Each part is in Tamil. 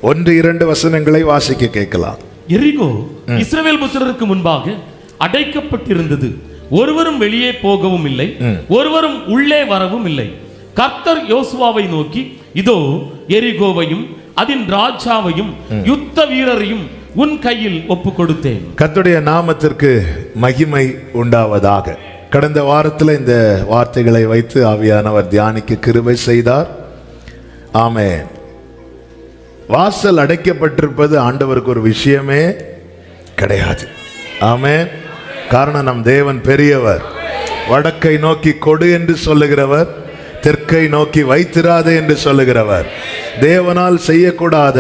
1-2 வசனங்களை வாசிக்க கேட்கலாம். எரிகோ இஸ்ரவேல் புத்திரருக்கு முன்பாக அடைக்கப்பட்டிருந்தது. ஒருவரும் வெளியே போகவும் இல்லை, ஒருவரும் உள்ளே வரவும் இல்லை. கர்த்தர் யோசுவாவை நோக்கி, இதோ எரிகோவையும் அதன் ராஜாவையும் யுத்த வீரரையும் உன் கையில் ஒப்பு கொடுத்தேன். கர்த்தருடைய நாமத்திற்கு மகிமை உண்டாவதாக. கடந்த வாரத்தில் இந்த வார்த்தைகளை வைத்து ஆவியானவர் தியானிக்க கிருபை செய்தார். ஆமென். வாசல் அடைக்கப்பட்டிருப்பது ஆண்டவருக்கு ஒரு விஷயமே கிடையாது. ஆமென். காரணம், நம் தேவன் பெரியவர். வடக்கை நோக்கி கொடு என்று சொல்லுகிறவர், தெற்கை நோக்கி வைத்திராதே என்று சொல்லுகிறவர். தேவனால் செய்யக்கூடாத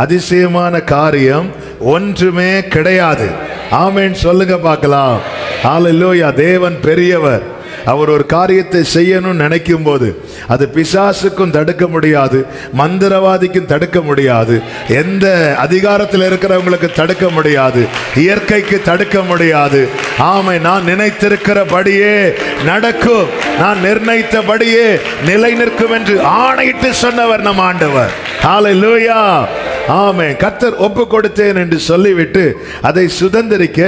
அதிசயமான காரியம் ஒன்றுமே கிடையாது. ஆமென் சொல்லுங்க பார்க்கலாம். ஹல்லேலூயா. தேவன் பெரியவர். அவர் ஒரு காரியத்தை செய்யணும்னு நினைக்கும் போது அது பிசாசுக்கும் தடுக்க முடியாது, மந்திரவாதிக்கும் தடுக்க முடியாது, எந்த அதிகாரத்தில் இருக்கிறவங்களுக்கு தடுக்க முடியாது, இயற்கைக்கு தடுக்க முடியாது. ஆமை, நான் நினைத்திருக்கிறபடியே நடக்கும், நான் நிர்ணயித்தபடியே நிலை நிற்கும் என்று ஆணையிட்டு சொன்னவர் நம் ஆண்டவர். ஹல்லேலூயா. ஆமென். கர்த்தர் ஒப்பு கொடுத்தேன் என்று சொல்லிவிட்டு அதை சுதந்திரிக்க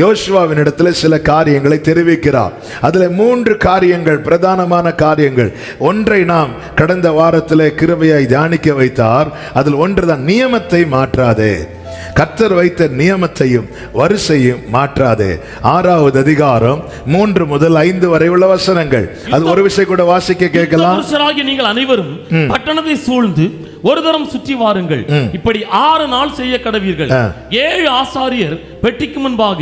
யோசுவாவின் இடத்துல சில காரியங்களை தெரிவிக்கிறார். அதுல 3 காரியங்கள், பிரதானமான காரியங்கள். ஒன்றை நாம் கடந்த வாரத்தில் கிருபையாய் தியானிக்க வைத்தார். அதில் ஒன்றுதான், நியமத்தை மாற்றாதே. கர்த்தர் வைத்த நியமத்தையும் வரிசையும் மாற்றாதே. 6வது அதிகாரம் 3 முதல் 5 வரை உள்ள வசனங்கள். அது ஒரு விஷயம் கூட வாசிக்க கேட்கலாம். நீங்கள் அனைவரும் பட்டணத்தை சூழ்ந்து ஒரு தரம் சுற்றி வாருங்கள். இப்படி 6 நாள் செய்ய கடவீர்கள். 7 ஆசாரியர் பெட்டிக்கு முன்பாக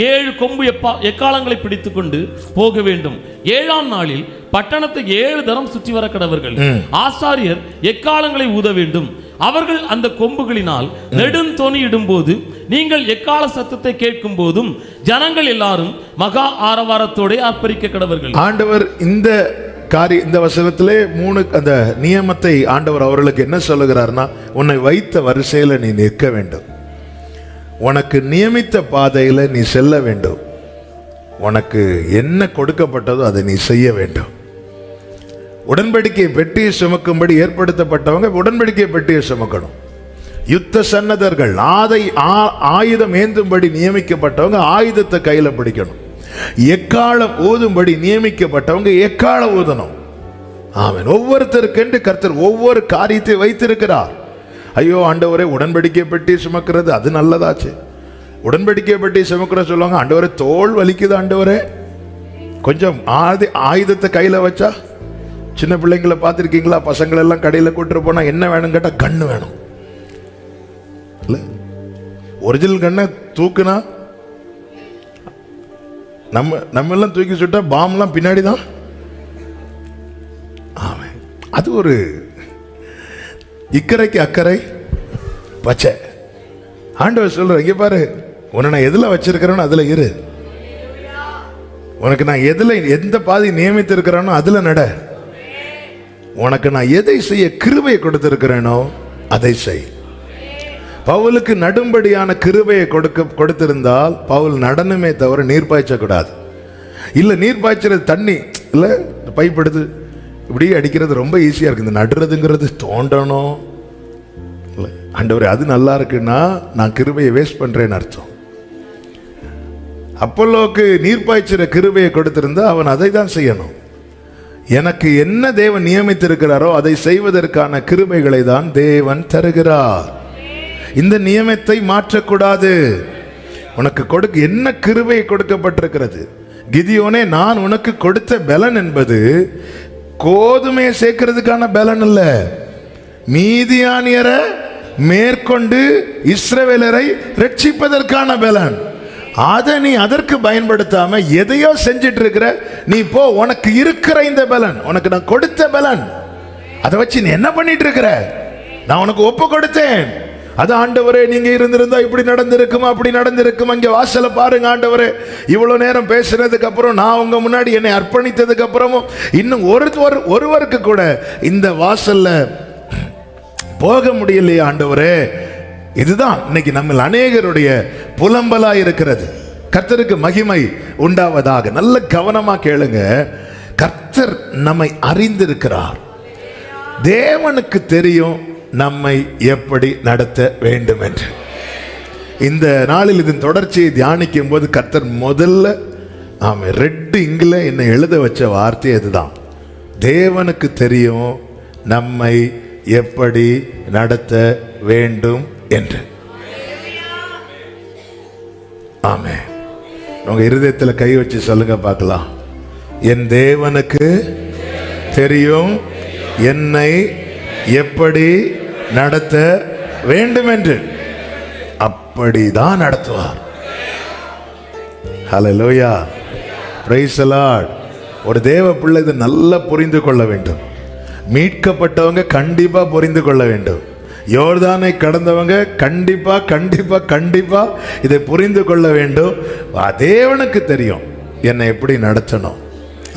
7 கொம்பு எக்காலங்களை பிடித்துக் கொண்டு போக வேண்டும். 7ஆம் நாளில் பட்டணத்தை 7 தரம் சுற்றி வர கடவர்கள். ஆசாரியர் எக்காலங்களை ஊத வேண்டும். அவர்கள் அந்த கொம்புகளினால் நெடுந்தொனி இடும்போது நீங்கள் எக்கால சத்தத்தை கேட்கும் போதும் ஜனங்கள் எல்லாரும் மகா ஆரவாரத்தோட ஆர்ப்பரிக்க கடவர்கள். ஆண்டவர் இந்த வசனத்திலே 3 அந்த நியமத்தை ஆண்டவர் அவர்களுக்கு என்ன சொல்லுகிறார்னா, உன்னை வைத்த வரிசையில நீ நிற்க வேண்டும், உனக்கு நியமித்த பாதையில நீ செல்ல வேண்டும், உனக்கு என்ன கொடுக்கப்பட்டதோ அதை நீ செய்ய வேண்டும். உடன்படிக்கை பெட்டியை சுமக்கும்படி ஏற்படுத்தப்பட்டவங்க உடன்படிக்கை பெட்டியை சுமக்கணும். யுத்த சன்னதர்கள் ஆயுதம் ஏந்தும்படி நியமிக்கப்பட்டவங்க ஆயுதத்தை கையில பிடிக்கணும். எக்காலம் ஊதும்படி நியமிக்கப்பட்டவங்க எக்காலம் ஊதணும். ஆமென். ஒவ்வொருத்தருக்கென்று கர்த்தர் ஒவ்வொரு காரியத்தை வைத்திருக்கிறார். ஐயோ ஆண்டவரே, உடன்படிக்கை பெட்டி சுமக்கிறது அது நல்லதாச்சு, உடன்படிக்கை பெட்டி சுமக்கிற சொல்லுவாங்க, ஆண்டவரே தோல் வலிக்குது, ஆண்டவரே கொஞ்சம் ஆயுதத்தை கையில வச்சா. சின்ன பிள்ளைங்களை பார்த்துருக்கீங்களா? பசங்களை எல்லாம் கடையில் கூட்டிட்டு போனா என்ன வேணும் கேட்டா கண்ணு வேணும். ஒரிஜினல் கண்ணை தூக்குனா நம்ம எல்லாம் தூக்கி சுட்டா பாம்லாம் பின்னாடி தான். ஆமாம், அது ஒரு இக்கரைக்கு அக்கறை பச்சை. ஆண்டவர் சொல்ற, இங்க பாரு, உன்னை நான் எதுல வச்சிருக்கிறேன்னு அதுல இரு, உனக்கு நான் எந்த பாதை நியமித்து இருக்கிறானோ அதுல நட, உனக்கு நான் எதை செய்ய கிருபையை கொடுத்திருக்கிறேனோ அதை செய். பவுலுக்கு நடும்படியான கிருபையை கொடுத்திருந்தால் பவுல் நடனமே தவிர நீர் பாய்ச்சக்கூடாது. இல்லை, நீர் பாய்ச்சறது தண்ணி இல்லை, பைப் எடுத்து இப்படியே அடிக்கிறது ரொம்ப ஈஸியாக இருக்குது. இந்த நடுறதுங்கிறது தோண்டணும். இல்லை ஆண்டவரே, அது நல்லா இருக்குன்னா நான் கிருபையை வேஸ்ட் பண்ணுறேன்னு அர்த்தம். அப்போலோக்கு நீர் பாய்ச்சிற கிருபையை கொடுத்திருந்தா அவன் அதை தான் செய்யணும். எனக்கு என்ன தேவன் நியமித்திருக்கிறாரோ அதை செய்வதற்கான கிருபைகளை தான் தேவன் தருகிறார். இந்த நியமத்தை மாற்றக்கூடாது. உனக்கு என்ன கிருபை கொடுக்கப்பட்டிருக்கிறது? கிதியோனே, நான் உனக்கு கொடுத்த பலன் என்பது கோதுமையை சேர்க்கிறதுக்கான பலன் அல்ல, மீதியானியரை மேற்கொண்டு இஸ்ரவேலரை ரட்சிப்பதற்கான பலன். அதை நீ அதற்கு பயன்படுத்தாம எதையோ செஞ்சிட்டு இருக்கிற. நீ போ, உனக்கு இருக்கிற இந்த பலன், உனக்கு நான் கொடுத்த பலன், அதை வச்சு நீ என்ன பண்ணிட்டு இருக்கிற? நான் உனக்கு ஒப்பு கொடுத்தேன். அது ஆண்டவரே, நீங்க இருந்திருந்தா இப்படி நடந்திருக்குமா, அப்படி நடந்திருக்குமா, இங்க வாசல பாருங்க ஆண்டவரே, இவ்வளவு நேரம் பேசுனதுக்கு அப்புறம், நான் உங்க முன்னாடி என்னை அர்ப்பணித்ததுக்கு அப்புறமும் இன்னும் ஒருவருக்கு கூட இந்த வாசல்ல போக முடியலையே ஆண்டவரே. இதுதான் இன்னைக்கு நம்ம அநேகருடைய புலம்பலா இருக்கிறது. கர்த்தருக்கு மகிமை உண்டாவதாக. நல்ல கவனமா கேளுங்க. கர்த்தர் நம்மை அறிந்திருக்கிறார். தேவனுக்கு தெரியும் நம்மை எப்படி நடத்த வேண்டும் என்று. இந்த நாளில் இதன் தொடர்ச்சியை தியானிக்கும் போது கர்த்தர் முதல்ல ரெட் இங்கில என்னை எழுத வச்ச வார்த்தை அதுதான். தேவனுக்கு தெரியும் நம்மை எப்படி நடத்த வேண்டும் என்று. ஆமென். உங்க இருதயத்தில் கை வச்சு சொல்லுங்க பார்க்கலாம். என் தேவனுக்கு தெரியும் என்னை எப்படி நடத்த வேண்டும் என்று. அப்படிதான் நடத்துவார். ஹல்லேலூயா, பிரைஸ் தி லார்ட். ஒரு தேவ பிள்ளை இதை நல்லா புரிந்து கொள்ள வேண்டும். மீட்கப்பட்டவங்க கண்டிப்பா புரிந்து கொள்ள வேண்டும். யோர்தானை கடந்தவங்க கண்டிப்பா கண்டிப்பா கண்டிப்பா இதை புரிந்து கொள்ள வேண்டும். தேவனுக்கு தெரியும் என்னை எப்படி நடத்தணும்,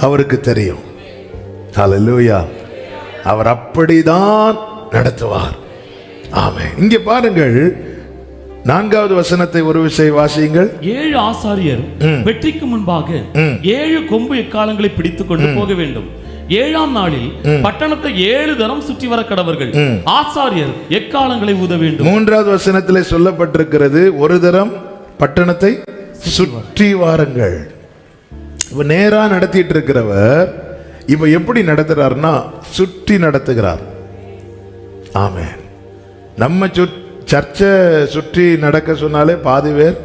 அவருக்கு தெரியும். ஹல்லேலூயா, அவர் அப்படிதான் நடத்துவார். ஆமென். இங்கே பாருங்கள், 4வது வசனத்தை ஒரு விசை வாசியுங்கள். 7 ஆசாரியர் வெற்றிக்கு முன்பாக 7 கொம்பு எக்காலங்களை பிடித்துக் கொண்டு போக வேண்டும். 7ஆம் நாளில் பட்டணத்தை 7 தரம் சுற்றி வர கடவர்கள். ஆசாரியர் எக்காலங்களை ஊத வேண்டும். 3வது வசனத்திலே சொல்லப்பட்டிருக்கிறது, ஒரு தரம் பட்டணத்தை சுற்றி வாருங்கள். இப்ப நேரா நடத்திட்டு இருக்கிறவர் இப்ப எப்படி நடத்துறாருன்னா சுற்றி நடத்துகிறார். ஆமென். நம்ம சர்ச்சை சுற்றி நடக்க சொன்னாலே பாதி பேர்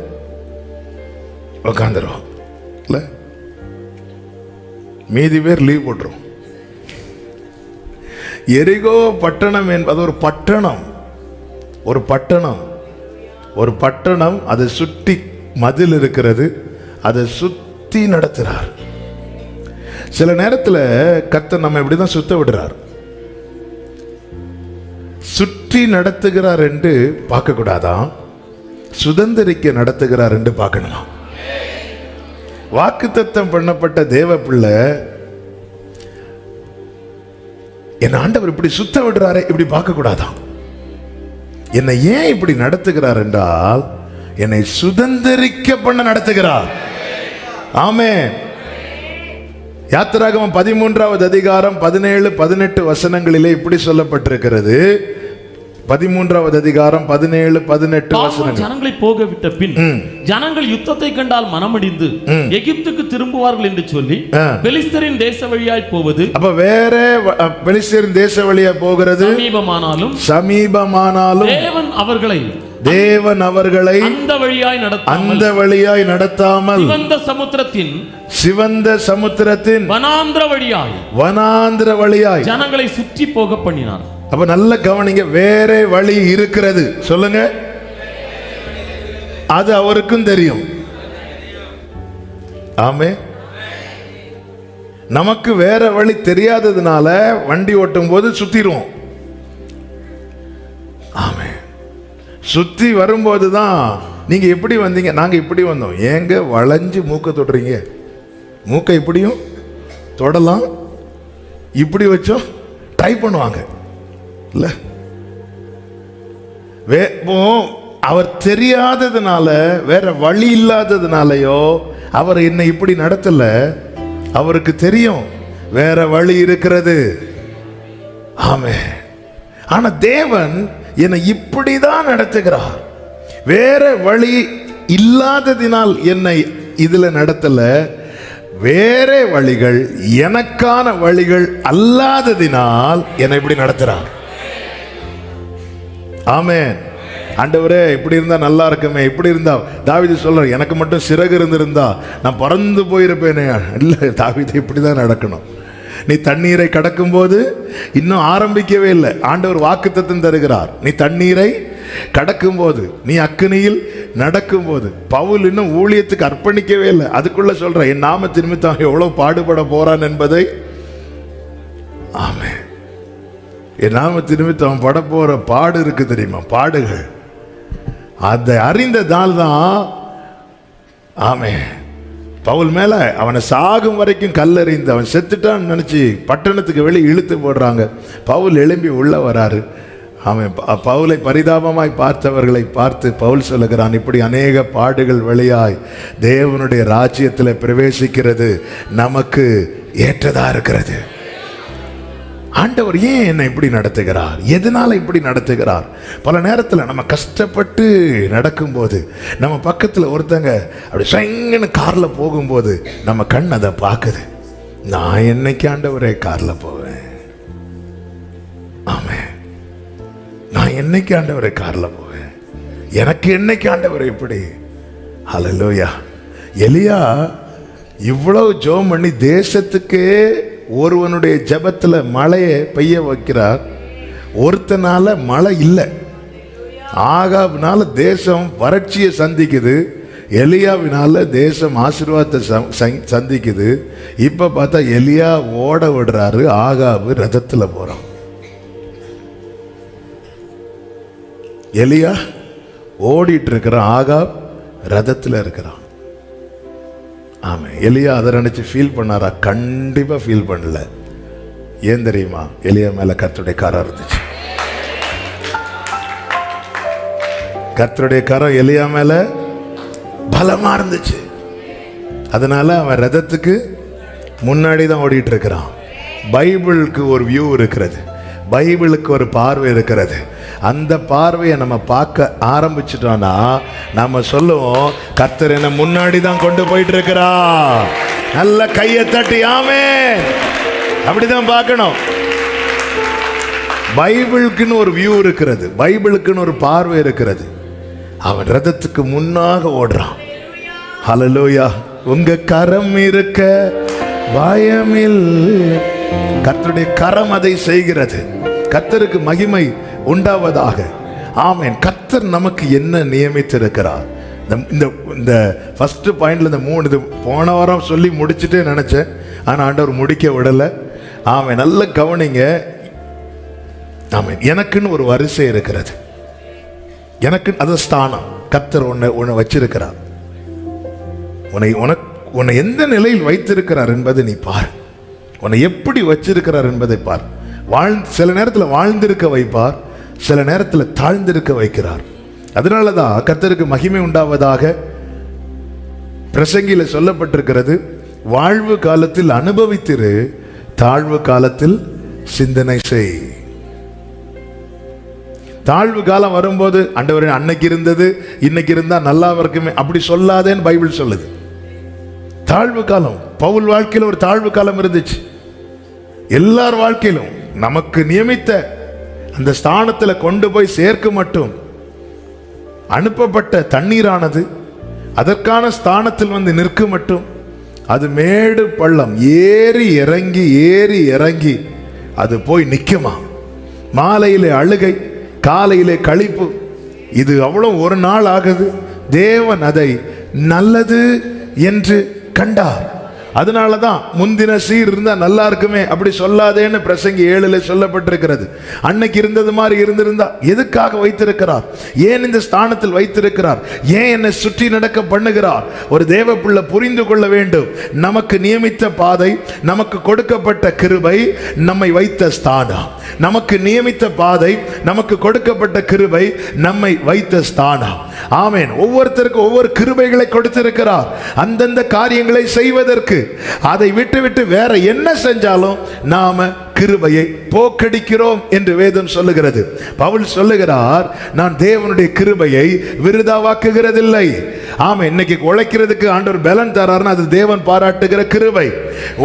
உட்காந்துரும் இல்ல, மீதி பேர் லீவ் போட்டுரும். எரிகோ பட்டணம் என்பது ஒரு பட்டணம், ஒரு பட்டணம், ஒரு பட்டணம். அதை சுற்றி மதில் இருக்கிறது, அதை சுத்தி நடத்துறார். சில நேரத்தில் கர்த்தர் நம்ம இப்படிதான் சுத்த விடுறார். சுற்றி நடத்துகிறார் என்று பார்க்க கூடாதான், சுதந்திரிக்க நடத்துகிறார் என்று பார்க்கணுமா? வாக்குத்தத்தம் பண்ணப்பட்ட தேவ பிள்ளை, என் ஆண்டவர் இப்படி சுத்த விடுறாரே இப்படி பார்க்க கூடாதான். என்னை ஏன் இப்படி நடத்துகிறார் என்றால் என்னை சுதந்திரிக்க பண்ண நடத்துகிறார். ஆமென். யாத்திராகமம் 13வது அதிகாரம் 17, 18 வசனங்களிலே இப்படி சொல்லப்பட்டிருக்கிறது. 13வது அதிகாரம் 17, 18 வசனங்கள். ஜனங்களை போக விட்ட பின் ஜனங்கள் யுத்தத்தை கண்டால் மனமடிந்து எகிப்துக்கு திரும்புவார்கள் என்று சொல்லி பெலிஸ்தரின் தேச வழியாய் போவது. அப்ப வேற பெலிஸ்தரின் தேச வழியா போகிறது சமீபமானாலும் தேவன் அவர்களை அந்த வழியாய் நடத்தாமல் சிவந்த சமுத்திரத்தின் வனாந்திர வழியாய் ஜனங்களை சுற்றி போக பண்ணினார். அப்ப நல்ல கவனிங்க, வேற வழி இருக்கிறது. சொல்லுங்க, அது அவருக்கும் தெரியும். ஆமே. நமக்கு வேற வழி தெரியாததுனால வண்டி ஓட்டும் போது சுத்திடுவோம். ஆமே. சுத்தி வரும்போதுதான் நீங்க எப்படி வந்தீங்க, நாங்க இப்படி வந்தோம், ஏங்க வளைஞ்சு மூக்க தொடுறீங்க, மூக்கை இப்படியும் தொடலாம், இப்படி வச்சோம் ட்ரை பண்ணுவாங்க இல்ல. அவர் தெரியாததுனால, வேற வழி இல்லாததுனாலயோ அவர் என்னை இப்படி நடத்தல. அவருக்கு தெரியும் வேற வழி இருக்கிறது. ஆமே. ஆனா தேவன் என்னை இப்படிதான் நடத்துகிறார். வேற வழி இல்லாததினால் என்னை இதுல நடத்தல. வேற வழிகள், எனக்கான வழிகள் அல்லாததினால் என்னை இப்படி நடத்துறார். ஆமென். ஆண்டவரே இப்படி இருந்தா நல்லா இருக்குமே, இப்படி இருந்தா. தாவீது சொல்ற, எனக்கு மட்டும் சிறகு இருந்திருந்தா நான் பறந்து போயிருப்பேனே. இல்ல, தாவீது இப்படிதான் நடக்கணும். நீ தண்ணீரை கடக்கும் போது இன்னும் ஆரம்பிக்கவே இல்லை, ஆண்டவர் வாக்குத்தத்தம் தருகிறார். நீ தண்ணீரை கடக்கும் போது, நீ அக்கினியில் நடக்கும் போது. பவுல் இன்னும் ஊழியத்துக்கு அர்ப்பணிக்கவே இல்லை, அதுக்குள்ள சொல்ற என் நாமத்து நிமித்தம் எவ்வளவு பாடுபட போறான் என்பதை. ஆமே. என் நாமத்து நிமித்தம் பட போற பாடு இருக்கு தெரியுமா, பாடுகள். அதை அறிந்ததால் தான் ஆமே பவுல் மேல அவனை சாகும் வரைக்கும் கல்லறிந்து அவன் செத்துட்டான்னு நினைச்சு பட்டணத்துக்கு வெளியே இழுத்து போடுறாங்க. பவுல் எழும்பி உள்ள வராரு. அவன் பவுலை பரிதாபமாய் பார்த்தவர்களை பார்த்து பவுல் சொல்லுகிறான், இப்படி அநேக பாடுகள் வழியாய் தேவனுடைய ராஜ்யத்தில் பிரவேசிக்கிறது நமக்கு ஏற்றதா இருக்கிறது. ஆண்டவர் ஏன் என்னை இப்படி நடத்துகிறார், எதனால இப்படி நடத்துகிறார்? பல நேரத்தில் நம்ம கஷ்டப்பட்டு நடக்கும்போது நம்ம பக்கத்தில் ஒருத்தங்க அப்படி சைங்கன்னு காரில் போகும்போது நம்ம கண் அதை பார்க்குது. நான் என்னைக்கு ஆண்டவரே காரில் போவேன்? ஆமென். நான் என்னைக்கு ஆண்டவரே காரில் போவேன்? எனக்கு என்னைக்கு ஆண்டவரே இப்படி? ஹல்லேலூயா. எலியா இவ்வளவு ஜெபம் பண்ணி தேசத்துக்கே ஒருவனுடைய ஜெபத்தில் மழையை பெய்ய வைக்கிறார். ஒருத்தனால மழை இல்லை. ஆகாபினால தேசம் வறட்சியை சந்திக்குது, எலியாவினால தேசம் ஆசீர்வாதத்தை சந்திக்குது. இப்ப பார்த்தா எலியா ஓட விடுறாரு, ஆகாபு ரதத்தில் போறான். எலியா ஓடிட்டு இருக்கிறான், ஆகாப் ரதத்தில் இருக்கிறான். ஆமாம். எலியா அதை நினைச்சு ஃபீல் பண்ணாரா? கண்டிப்பா ஃபீல் பண்ணல. ஏன் தெரியுமா? எலியா மேல கர்த்தருடைய கரம் இருந்துச்சு. கர்த்தருடைய கரம் எலியா மேல பலமா இருந்துச்சு. அதனால அவன் ரதத்துக்கு முன்னாடி தான் ஓடிட்டு இருக்கிறான். பைபிளுக்கு ஒரு வியூ இருக்கிறது, பைபிளுக்கு ஒரு பார்வை இருக்கிறது. அந்த பார்வையை நம்ம பார்க்க ஆரம்பிச்சிட்டோம்னா நம்ம சொல்லுவோம், கர்த்தர் என்ன முன்னாடி தான் கொண்டு போயிட்டு இருக்கிறா. நல்ல கையை தட்டி ஆமென். அப்படிதான் பார்க்கணும். பைபிளுக்குன்னு ஒரு வியூ இருக்கிறது, பைபிளுக்குன்னு ஒரு பார்வை இருக்கிறது. அவன் ரதத்துக்கு முன்னாக ஓடுறான். ஹல்லேலூயா. உங்க கரம் இருக்க பயமில்லை. கர்த்தருடைய கரம் அதை செய்கிறது. கர்த்தருக்கு மகிமை உண்டாவதாக. ஆமென். கர்த்தர் நமக்கு என்ன நியமித்திருக்கிறார்? இந்த ஃபர்ஸ்ட் பாயிண்ட்ல இந்த 3 இது போன வாரம் சொல்லி முடிச்சுட்டே நினைச்சேன், ஆனா ஆண்டவர் முடிக்க விடல. ஆமென். நல்ல கவனிங்க. ஆமென். எனக்குன்னு ஒரு வரிசை இருக்கிறது, எனக்கு அது ஸ்தானம். கர்த்தர் உன்னை வச்சிருக்கிறார். உன்னை எந்த நிலையில் வைத்திருக்கிறார் என்பதை நீ பார். உன்னை எப்படி வச்சிருக்கிறார் என்பதை பார். சில நேரத்தில் வாழ்ந்திருக்க வைப்பார், சில நேரத்தில் தாழ்ந்திருக்க வைக்கிறார். அதனாலதான் கர்த்தருக்கு மகிமை உண்டாவதாக பிரசங்கில சொல்லப்பட்டிருக்கிறது, வாழ்வு காலத்தில் அனுபவித்திரு, தாழ்வு காலத்தில் சிந்தனை செய். தாழ்வு காலம் வரும்போது ஆண்டவரே அன்னைக்கு இருந்தது இன்னைக்கு இருந்தா நல்லா இருக்குமே அப்படி சொல்லாதேன்னு பைபிள் சொல்லுது. தாழ்வு காலம், பவுல் வாழ்க்கையில் ஒரு தாழ்வு காலம் இருந்துச்சு. எல்லார் வாழ்க்கையிலும் நமக்கு நியமித்த அந்த ஸ்தானத்தில் கொண்டு போய் சேர்க்க மட்டும் அனுப்பப்பட்ட தண்ணீரானது அதற்கான ஸ்தானத்தில் வந்து நிற்க மட்டும் அது மேடு பள்ளம் ஏறி இறங்கி அது போய் நிற்குமா. மாலையிலே அழுகை, காலையிலே களிப்பு. இது அவ்வளவு ஒரு நாள் ஆகுது. தேவன் அதை நல்லது என்று கண்டார். அதனாலதான் முந்தின சீர் இருந்தா நல்லா இருக்குமே அப்படி சொல்லாதேன்னு பிரசங்கி 7 சொல்லப்பட்டிருக்கிறது. அன்னைக்கு இருந்தது மாதிரி இருந்திருந்தா எதுக்காக வைத்திருக்கிறார்? ஏன் இந்த ஸ்தானத்தில் வைத்திருக்கிறார்? ஏன் என்னை சுற்றி நடக்க பண்ணுகிறார்? ஒரு தேவ பிள்ளை புரிந்து கொள்ள வேண்டும். நமக்கு நியமித்த பாதை, நமக்கு கொடுக்கப்பட்ட கிருபை, நம்மை வைத்த ஸ்தானம். நமக்கு நியமித்த பாதை, நமக்கு கொடுக்கப்பட்ட கிருபை, நம்மை வைத்த ஸ்தானம். ஆமென். ஒவ்வொருத்தருக்கும் ஒவ்வொரு கிருபைகளை கொடுத்திருக்கிறார் அந்தந்த காரியங்களை செய்வதற்கு. அதை விட்டு வேற என்ன செஞ்சாலும் நாம கிருபையை போக்கடிக்கிறோம் என்று வேதம் சொல்லுகிறது. பவுல் சொல்லுகிறார், நான் தேவனுடைய கிருபையை விருதாவாக்குகிறதில்லை. ஆமா, இன்னைக்கு உழைக்கிறதுக்கு ஆண்டவர் பலன் தராருன்னா அது தேவன் பாராட்டுகிற கிருபை.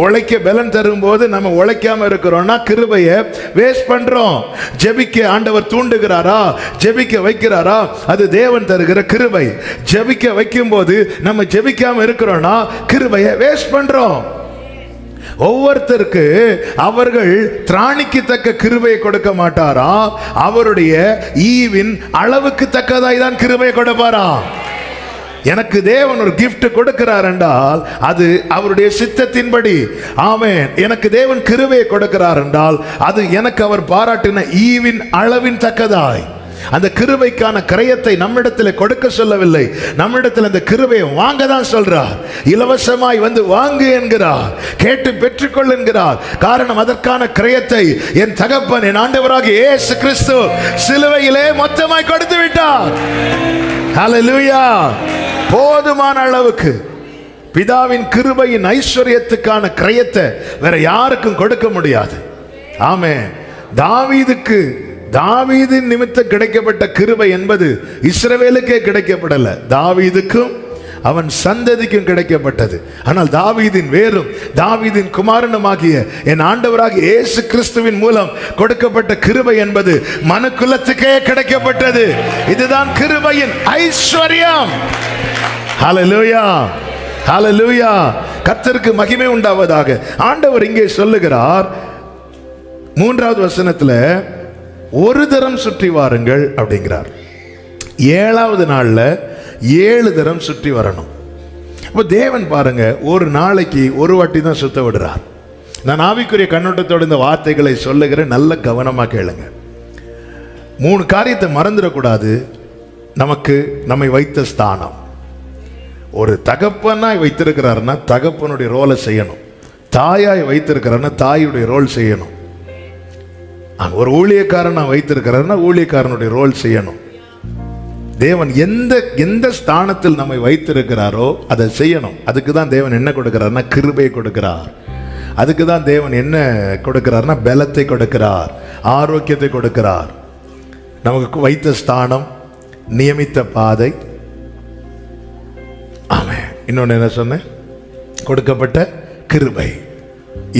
உழைக்க பலன் தரும் போது நம்ம உழைக்காம இருக்கிறோம்னா கிருபையை வேஸ்ட் பண்றோம். ஜெபிக்க ஆண்டவர் தூண்டுகிறாரா, ஜெபிக்க வைக்கிறாரா, அது தேவன் தருகிற கிருபை. ஜெபிக்க வைக்கும் போது நம்ம ஜெபிக்காம இருக்கிறோம்னா கிருபையை வேஸ்ட் பண்றோம். ஒவ்வொருத்தருக்கு அவர்கள் திராணிக்கு தக்க கிருபையை கொடுக்க மாட்டாரா, அவருடைய ஈவின் அளவுக்கு தக்கதாய் தான் கிருபையை கொடுப்பாரா. எனக்கு தேவன் ஒரு கிஃப்ட் கொடுக்கிறார் என்றால் அது அவருடைய சித்தத்தின்படி. ஆமென். எனக்கு தேவன் கிருபையை கொடுக்கிறார் என்றால் அது எனக்கு அவர் பாராட்டின ஈவின் அளவின் தக்கதாய். அந்த கிருபைக்கான கிரயத்தை நம்மிடத்தில் கொடுக்க சொல்லவில்லை, நம்மிடத்தில் அந்த கிருபையை வாங்க தான் சொல்றார். இலவசமாய் வந்து வாங்கு என்கிறார், கேட்டு பெற்றுக்கொள் என்கிறார். காரணம், அதற்கான கிரயத்தை என் தகப்பன், என் ஆண்டவராகிய இயேசு கிறிஸ்து சிலுவையிலே மொத்தமாய் கொடுத்து விட்டார். ஹல்லேலூயா. போதுமான அளவுக்கு பிதாவின் கிருபையின் ஐஸ்வர்யத்துக்கான கிரயத்தை வேற யாருக்கும் கொடுக்க முடியாது. ஆமென். தாவீதின் நிமித்தம் கிடைக்கப்பட்ட கிருபை என்பது இஸ்ரவேலுக்கே கிடைக்கப்படல, தாவீதுக்கும் அவன் சந்ததிக்கும் கிடைக்கப்பட்டது. ஆனால் தாவீதின் வேரும் தாவீதின் குமாரனுமாகிய என் ஆண்டவராகிய இயேசு கிறிஸ்துவின் மூலம் கொடுக்கப்பட்ட கிருபை என்பது மனுக்குலத்துக்கே கிடைக்கப்பட்டது. இதுதான் கிருபையின் ஐஸ்வர்யம். ஹல்லேலூயா, ஹல்லேலூயா. கர்த்தருக்கு மகிமை உண்டாவதாக. ஆண்டவர் இங்கே சொல்லுகிறார் 3வது வசனத்துல, ஒரு தரம் சுற்றி வாருங்கள் அப்படிங்கிறார். 7வது நாள்ல 7 தரம் சுற்றி வரணும். அப்ப தேவன் பாருங்க, ஒரு நாளைக்கு ஒரு வாட்டி தான் சுத்த விடுறார். நான் ஆவிக்குரிய கண்ணோட்டத்தோடு இந்த வார்த்தைகளை சொல்லுகிறேன், நல்ல கவனமா கேளுங்க. 3 காரியத்தை மறந்துடக்கூடாது. நமக்கு நம்மை வைத்த ஸ்தானம். ஒரு தகப்பனாய் வைத்திருக்கிறாருன்னா தகப்பனுடைய ரோலை செய்யணும். தாயாய் வைத்திருக்கிறாருன்னா தாயுடைய ரோல் செய்யணும். ஒரு ஊழியக்காரன் வைத்திருக்கிறாருன்னா ஊழியக்காரனுடைய ரோல் செய்யணும். தேவன் எந்த ஸ்தானத்தில் நம்மை வைத்திருக்கிறாரோ அதை செய்யணும். அதுக்கு தான் தேவன் என்ன கொடுக்கிறார்னா கிருபை கொடுக்கிறார். அதுக்கு தான் தேவன் என்ன கொடுக்கிறார்னா பலத்தை கொடுக்கிறார், ஆரோக்கியத்தை கொடுக்கிறார். நமக்கு வைத்த ஸ்தானம், நியமித்த பாதை. ஆமென். இன்னொன்று என்ன சொன்னேன்? கொடுக்கப்பட்ட கிருபை.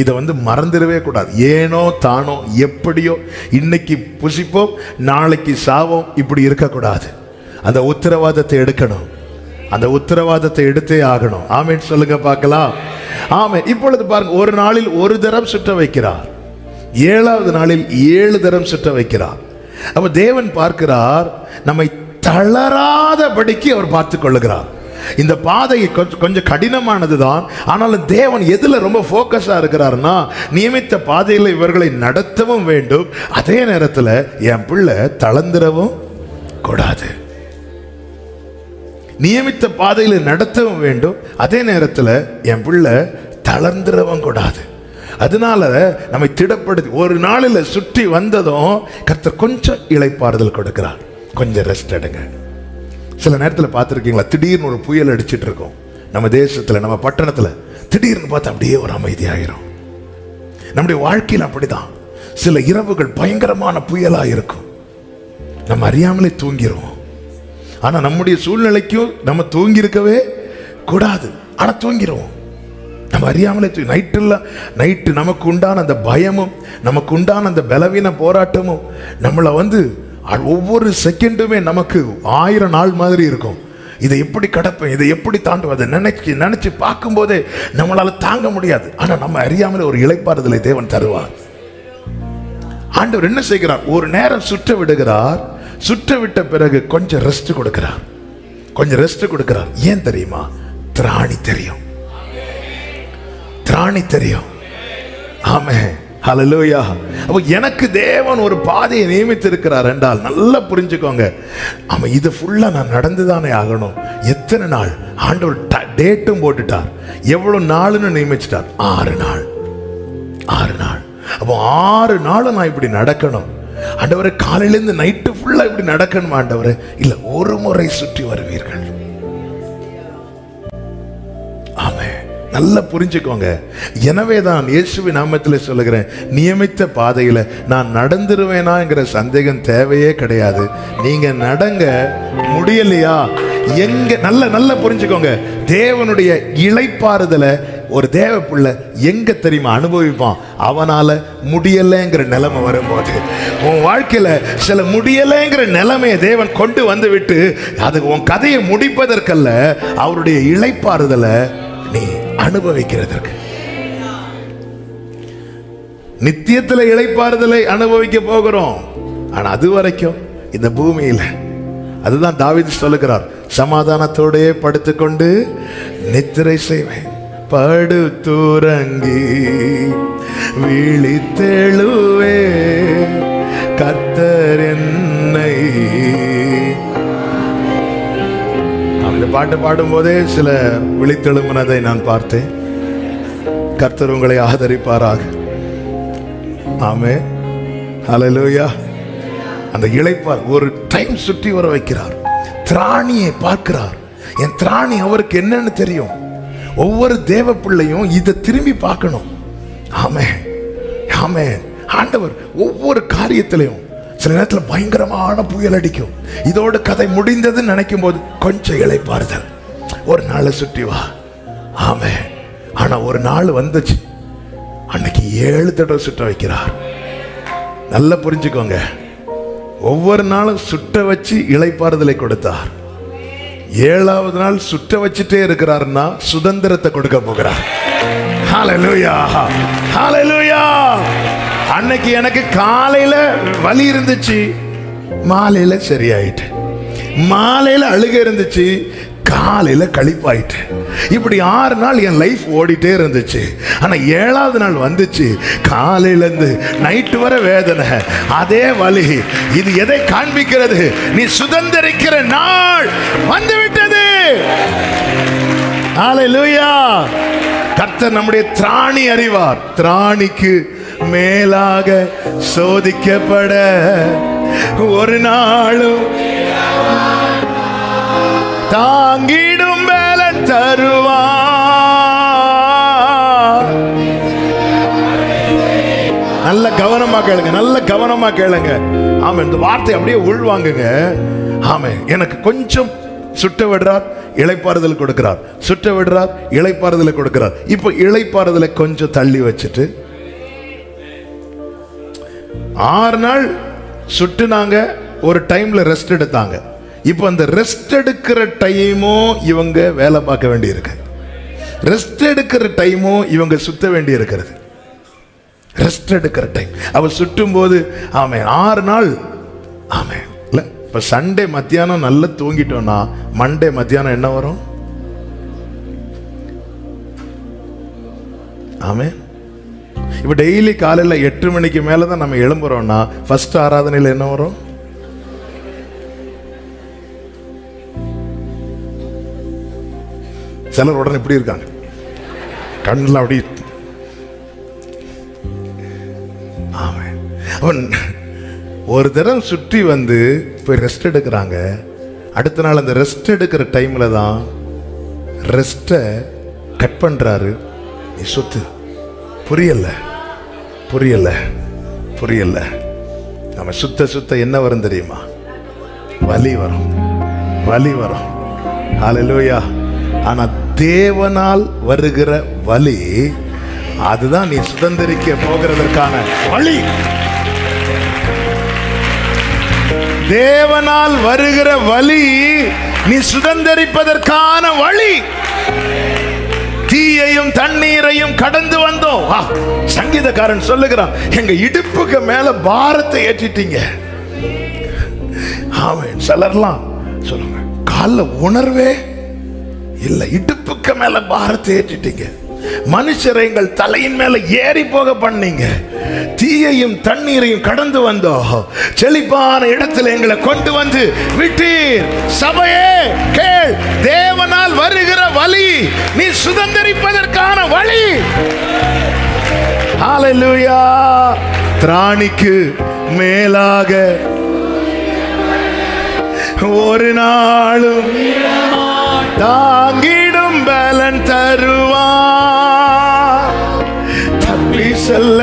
இதை மறந்துடவே கூடாது. ஏனோ தானோ எப்படியோ இன்னைக்கு புசிப்போம் நாளைக்கு சாவோம் இப்படி இருக்கக்கூடாது. அந்த உத்தரவாதத்தை எடுக்கணும். அந்த உத்தரவாதத்தை எடுத்தே ஆகணும். ஆமென் சொல்லுங்க பார்க்கலாம். ஆமென். இப்பொழுது பாருங்க, ஒரு நாளில் ஒரு தரம் சுற்ற வைக்கிறார், 7வது நாளில் 7 தரம் சுற்ற வைக்கிறார். அப்ப தேவன் பார்க்கிறார், நம்மை தளராதபடிக்கு அவர் பார்த்து கொள்ளுகிறார். இந்த பாதை கொஞ்சம் கடினமானது தான். ஆனாலும் தேவன் எதுல ரொம்ப போக்கஸா இருக்கிறார்னா, நியமித்த பாதையில் இவர்களை நடத்தவும் வேண்டும், அதே நேரத்தில் என் பிள்ளை தளர்ந்திரவும் கூடாது. நியமித்த பாதையில் நடத்தவும் வேண்டும், அதே நேரத்தில் என் பிள்ளை தளர்ந்திரவும் கூடாது. அதனால நம்மை திடப்படுத்தி ஒரு நாளில் சுற்றி வந்ததும் கர்த்தர் கொஞ்சம் இளைப்பாறுதல் கொடுக்கிறார். கொஞ்சம் ரெஸ்ட் எடுங்க. சில நேரத்தில் பார்த்துருக்கீங்களா, திடீர்னு ஒரு புயல் அடிச்சிட்டு இருக்கோம் நம்ம தேசத்தில், நம்ம பட்டணத்தில். திடீர்னு பார்த்து அப்படியே ஒரு அமைதியாயிரும். நம்முடைய வாழ்க்கையில் அப்படிதான். சில இரவுகள் பயங்கரமான புயலாக இருக்கும், நம்ம அறியாமலே தூங்கிடுவோம். ஆனால் நம்முடைய சூழ்நிலைக்கும் நம்ம தூங்கி இருக்கவே கூடாது, ஆனால் தூங்கிடுவோம். நம்ம அறியாமலே நைட்டு நமக்கு உண்டான அந்த பயமும் நமக்கு உண்டான அந்த பலவீன போராட்டமும் நம்மளை ஒவ்வொரு செகண்டுமே நமக்கு 1000 நாள் மாதிரி இருக்கும். இதை எப்படி கடப்பேன், இதை எப்படி தாண்டுவதை நினைச்சு பார்க்கும் போதே நம்மளால தாங்க முடியாது. ஆனா நம்ம அறியாமலே ஒரு இளைப்பாறுதலை தேவன் தருவார். ஆண்டவர் என்ன செய்கிறார்? ஒரு நேரம் சுற்ற விடுகிறார். சுற்ற விட்ட பிறகு கொஞ்சம் ரெஸ்ட் கொடுக்கிறார். கொஞ்சம் ரெஸ்ட் கொடுக்கிறார். ஏன் தெரியுமா? திராணி தெரியும், திராணி தெரியும். ஆமென், ஹல்லேலூயா. அப்போ எனக்கு தேவன் ஒரு பாதையை நியமித்து இருக்கிறார் என்றால் நல்லா புரிஞ்சுக்கோங்க. ஆமா, இது ஃபுல்லா நான் நடந்துதானே ஆகணும். எத்தனை நாள்? ஆண்டவர் டேட்டும் போட்டுட்டார், எவ்வளவு நாள்னு நியமிச்சிட்டார். 6 நாள். 6 நாள். அப்போ 6 நாள் நான் இப்படி நடக்கணும். ஆண்டவரே, காலையிலேருந்து நைட்டு ஃபுல்லா இப்படி நடக்கணும் ஆண்டவரே. இல்ல, ஒரு முறை சுற்றி வருவீர்கள். ஆமென். நல்லா புரிஞ்சுக்கோங்க. எனவே தான் இயேசுவின் நாமத்தில் சொல்லுகிறேன், நியமித்த பாதையில நான் நடந்துருவேனாங்கிற சந்தேகம் தேவையே கிடையாது. நீங்க நடங்க. முடியலையா? எங்க நல்லா புரிஞ்சுக்கோங்க. தேவனுடைய இளைப்பாறுதலை ஒரு தேவ பிள்ளை எங்க தெரியுமா அனுபவிப்பான்? அவனால முடியலைங்கிற நிலைமை வரும்போது. உன் வாழ்க்கையில சில முடியலைங்கிற நிலைமையை தேவன் கொண்டு வந்து விட்டு அது உன் கதையை முடிப்பதற்கல்ல, அவருடைய இளைப்பாறுதலை நீ அனுபவிக்கிறதற்கு. நித்தியத்தில் இளைப்பாறுதலை அனுபவிக்க போகிறோம். ஆனா அது வரைக்கும் இந்த பூமியில, அதுதான் தாவீது சொல்லுகிறார், சமாதானத்தோடே படுத்துக்கொண்டு நித்திரை செய்வேன், படுத்துறங்கி விழித்தெழுவே, கர்த்தர் என்னை. அந்த பாட்டு பாடும் போதே சில விழித்தெழும்பினதை நான் பார்த்தேன். கர்த்தர் உங்களை ஆதரிப்பாராக. ஆமென், ஹல்லேலூயா. அந்த இளைப்பார் ஒரு டைம் சுற்றி வர வைக்கிறார். திராணியை பார்க்கிறார். என் திராணி அவருக்கு என்னன்னு தெரியும். ஒவ்வொரு தேவ பிள்ளையும் இதை திரும்பி பார்க்கணும். ஆமென், ஆமென். ஆண்டவர் ஒவ்வொரு காரியத்திலையும் சில நேரத்தில் பயங்கரமான புயல் அடிக்கும். இதோடு கதை முடிந்ததுன்னு நினைக்கும் போது கொஞ்சம் இளைப்பாறுதல், ஒரு நாளை சுற்றி வா. ஆமே. ஆனா ஒரு நாள் வந்துச்சு, அன்னைக்கு 7 தடவை சுட்ட வைக்கிறார். நல்லா புரிஞ்சுக்கோங்க, ஒவ்வொரு நாளும் சுட்ட வச்சு இளைப்பாறுதலை கொடுத்தார். 7வது நாள் சுட்ட வச்சுட்டே இருக்கிறாருன்னா சுதந்திரத்தை கொடுக்க போகிறார். ஹல்லேலூயா, ஹல்லேலூயா. அன்னைக்கு எனக்கு காலையில வலி இருந்துச்சு, மாலையில சரியாயிட்டு. மாலையில அழுக இருந்துச்சு, காலையில கழிப்பாயிட்டு. இப்படி 6 நாள் என் லைஃப் ஓடிட்டே இருந்துச்சு. ஆனா 7வது நாள் வந்துச்சு, காலையில இருந்து நைட்டு வரை வேதனை, அதே வலி. இது எதை காண்பிக்கிறது? நீ சுதந்திரிக்கிற நாள் வந்துவிட்டது. ஹல்லேலூயா. கர்த்தர் நம்முடைய திராணி அறிவார். திராணிக்கு மேலாக சோதிக்கப்பட ஒரு நாளும் தாங்கிடும் பலன் தருவார். நல்ல கவனமா கேளுங்க, நல்ல கவனமா கேளுங்க. ஆமா, இந்த வார்த்தை அப்படியே உள்வாங்குங்க. ஆமா, எனக்கு கொஞ்சம் சுட்ட விடுறார், இளைப்பாறுதல் கொடுக்கிறார். சுட்ட விடுறார், இளைப்பாறுதலை கொடுக்கிறார். இப்போ இளைப்பாறுதலை கொஞ்சம் தள்ளி வச்சுட்டு 6 நாள் சுட்டுனாங்க, ஒரு டைம்ல ரெஸ்ட் எடுத்தாங்க. இப்போ அந்த ரெஸ்ட் எடுக்கிற டைமும் இவங்க வேலை பார்க்க வேண்டி இருக்கு. ரெஸ்ட் எடுக்கிற டைமும் இவங்க சுத்த வேண்டி இருக்கிறது. ரெஸ்ட் எடுக்கிற டைம் அவ சுட்டும் போது ஆமே 6 நாள். ஆமே. இல்ல, இப்ப சண்டே மத்தியானம் நல்லா தூங்கிட்டோம்னா மண்டே மத்தியானம் என்ன வரும்? ஆமே. இப்ப டெய்லி காலையில 8 மணிக்கு மேலதான் நம்ம எழும்புறோம்னா ஃபர்ஸ்ட் ஆராதனையில் என்ன வரும்? சிலர் உடனே இப்படி இருக்காங்க, கண்ணில் அப்படி. ஆமாம், அவன் ஒரு தடவை சுற்றி வந்து போய் ரெஸ்ட் எடுக்கிறாங்க. அடுத்த நாள் அந்த ரெஸ்ட் எடுக்கிற டைம்ல தான் ரெஸ்ட்டை கட் பண்றாரு. நீ சுத்து. புரியல, புரியல, புரியல. நம்ம சுத்த சுத்த என்ன வரும் தெரியுமா? வலி வரும், வலி வரும். ஹல்லேலூயா. ஆனா தேவனால் வருகிற வலி, அதுதான் நீ சுதந்திரிக்க போகிறதற்கான வழி. தேவனால் வருகிற வலி நீ சுதந்திரிப்பதற்கான வழி. தீயையும் தண்ணீரையும் கடந்து வந்தோம். சங்கீதக்காரன் சொல்லுகிறான், எங்க இடுப்புக்கு மேல பாரத்தை ஏற்றிட்டீங்க. ஆமென். சிலர்லாம் சொல்லுங்க, கால்ல உணர்வே இல்ல, இடுப்புக்கு மேல பாரத்தை ஏற்றிட்டீங்க. மனுஷரை எங்கள் தலையின் மேல ஏறி போக பண்ணீங்க. தீயையும் தண்ணீரையும் கடந்து வந்தோம், செழிப்பான இடத்துல எங்களை கொண்டு வந்து விட்டீர். சபையே கேள், தேவனால் வருகிற வழி நீ சுதந்திரிப்பதற்கான வழி. ஹல்லேலூயா. திராணிக்கு மேலாக ஒரு நாளும் தாங்கிடும் பலன் தருவார். தப்பி செல்ல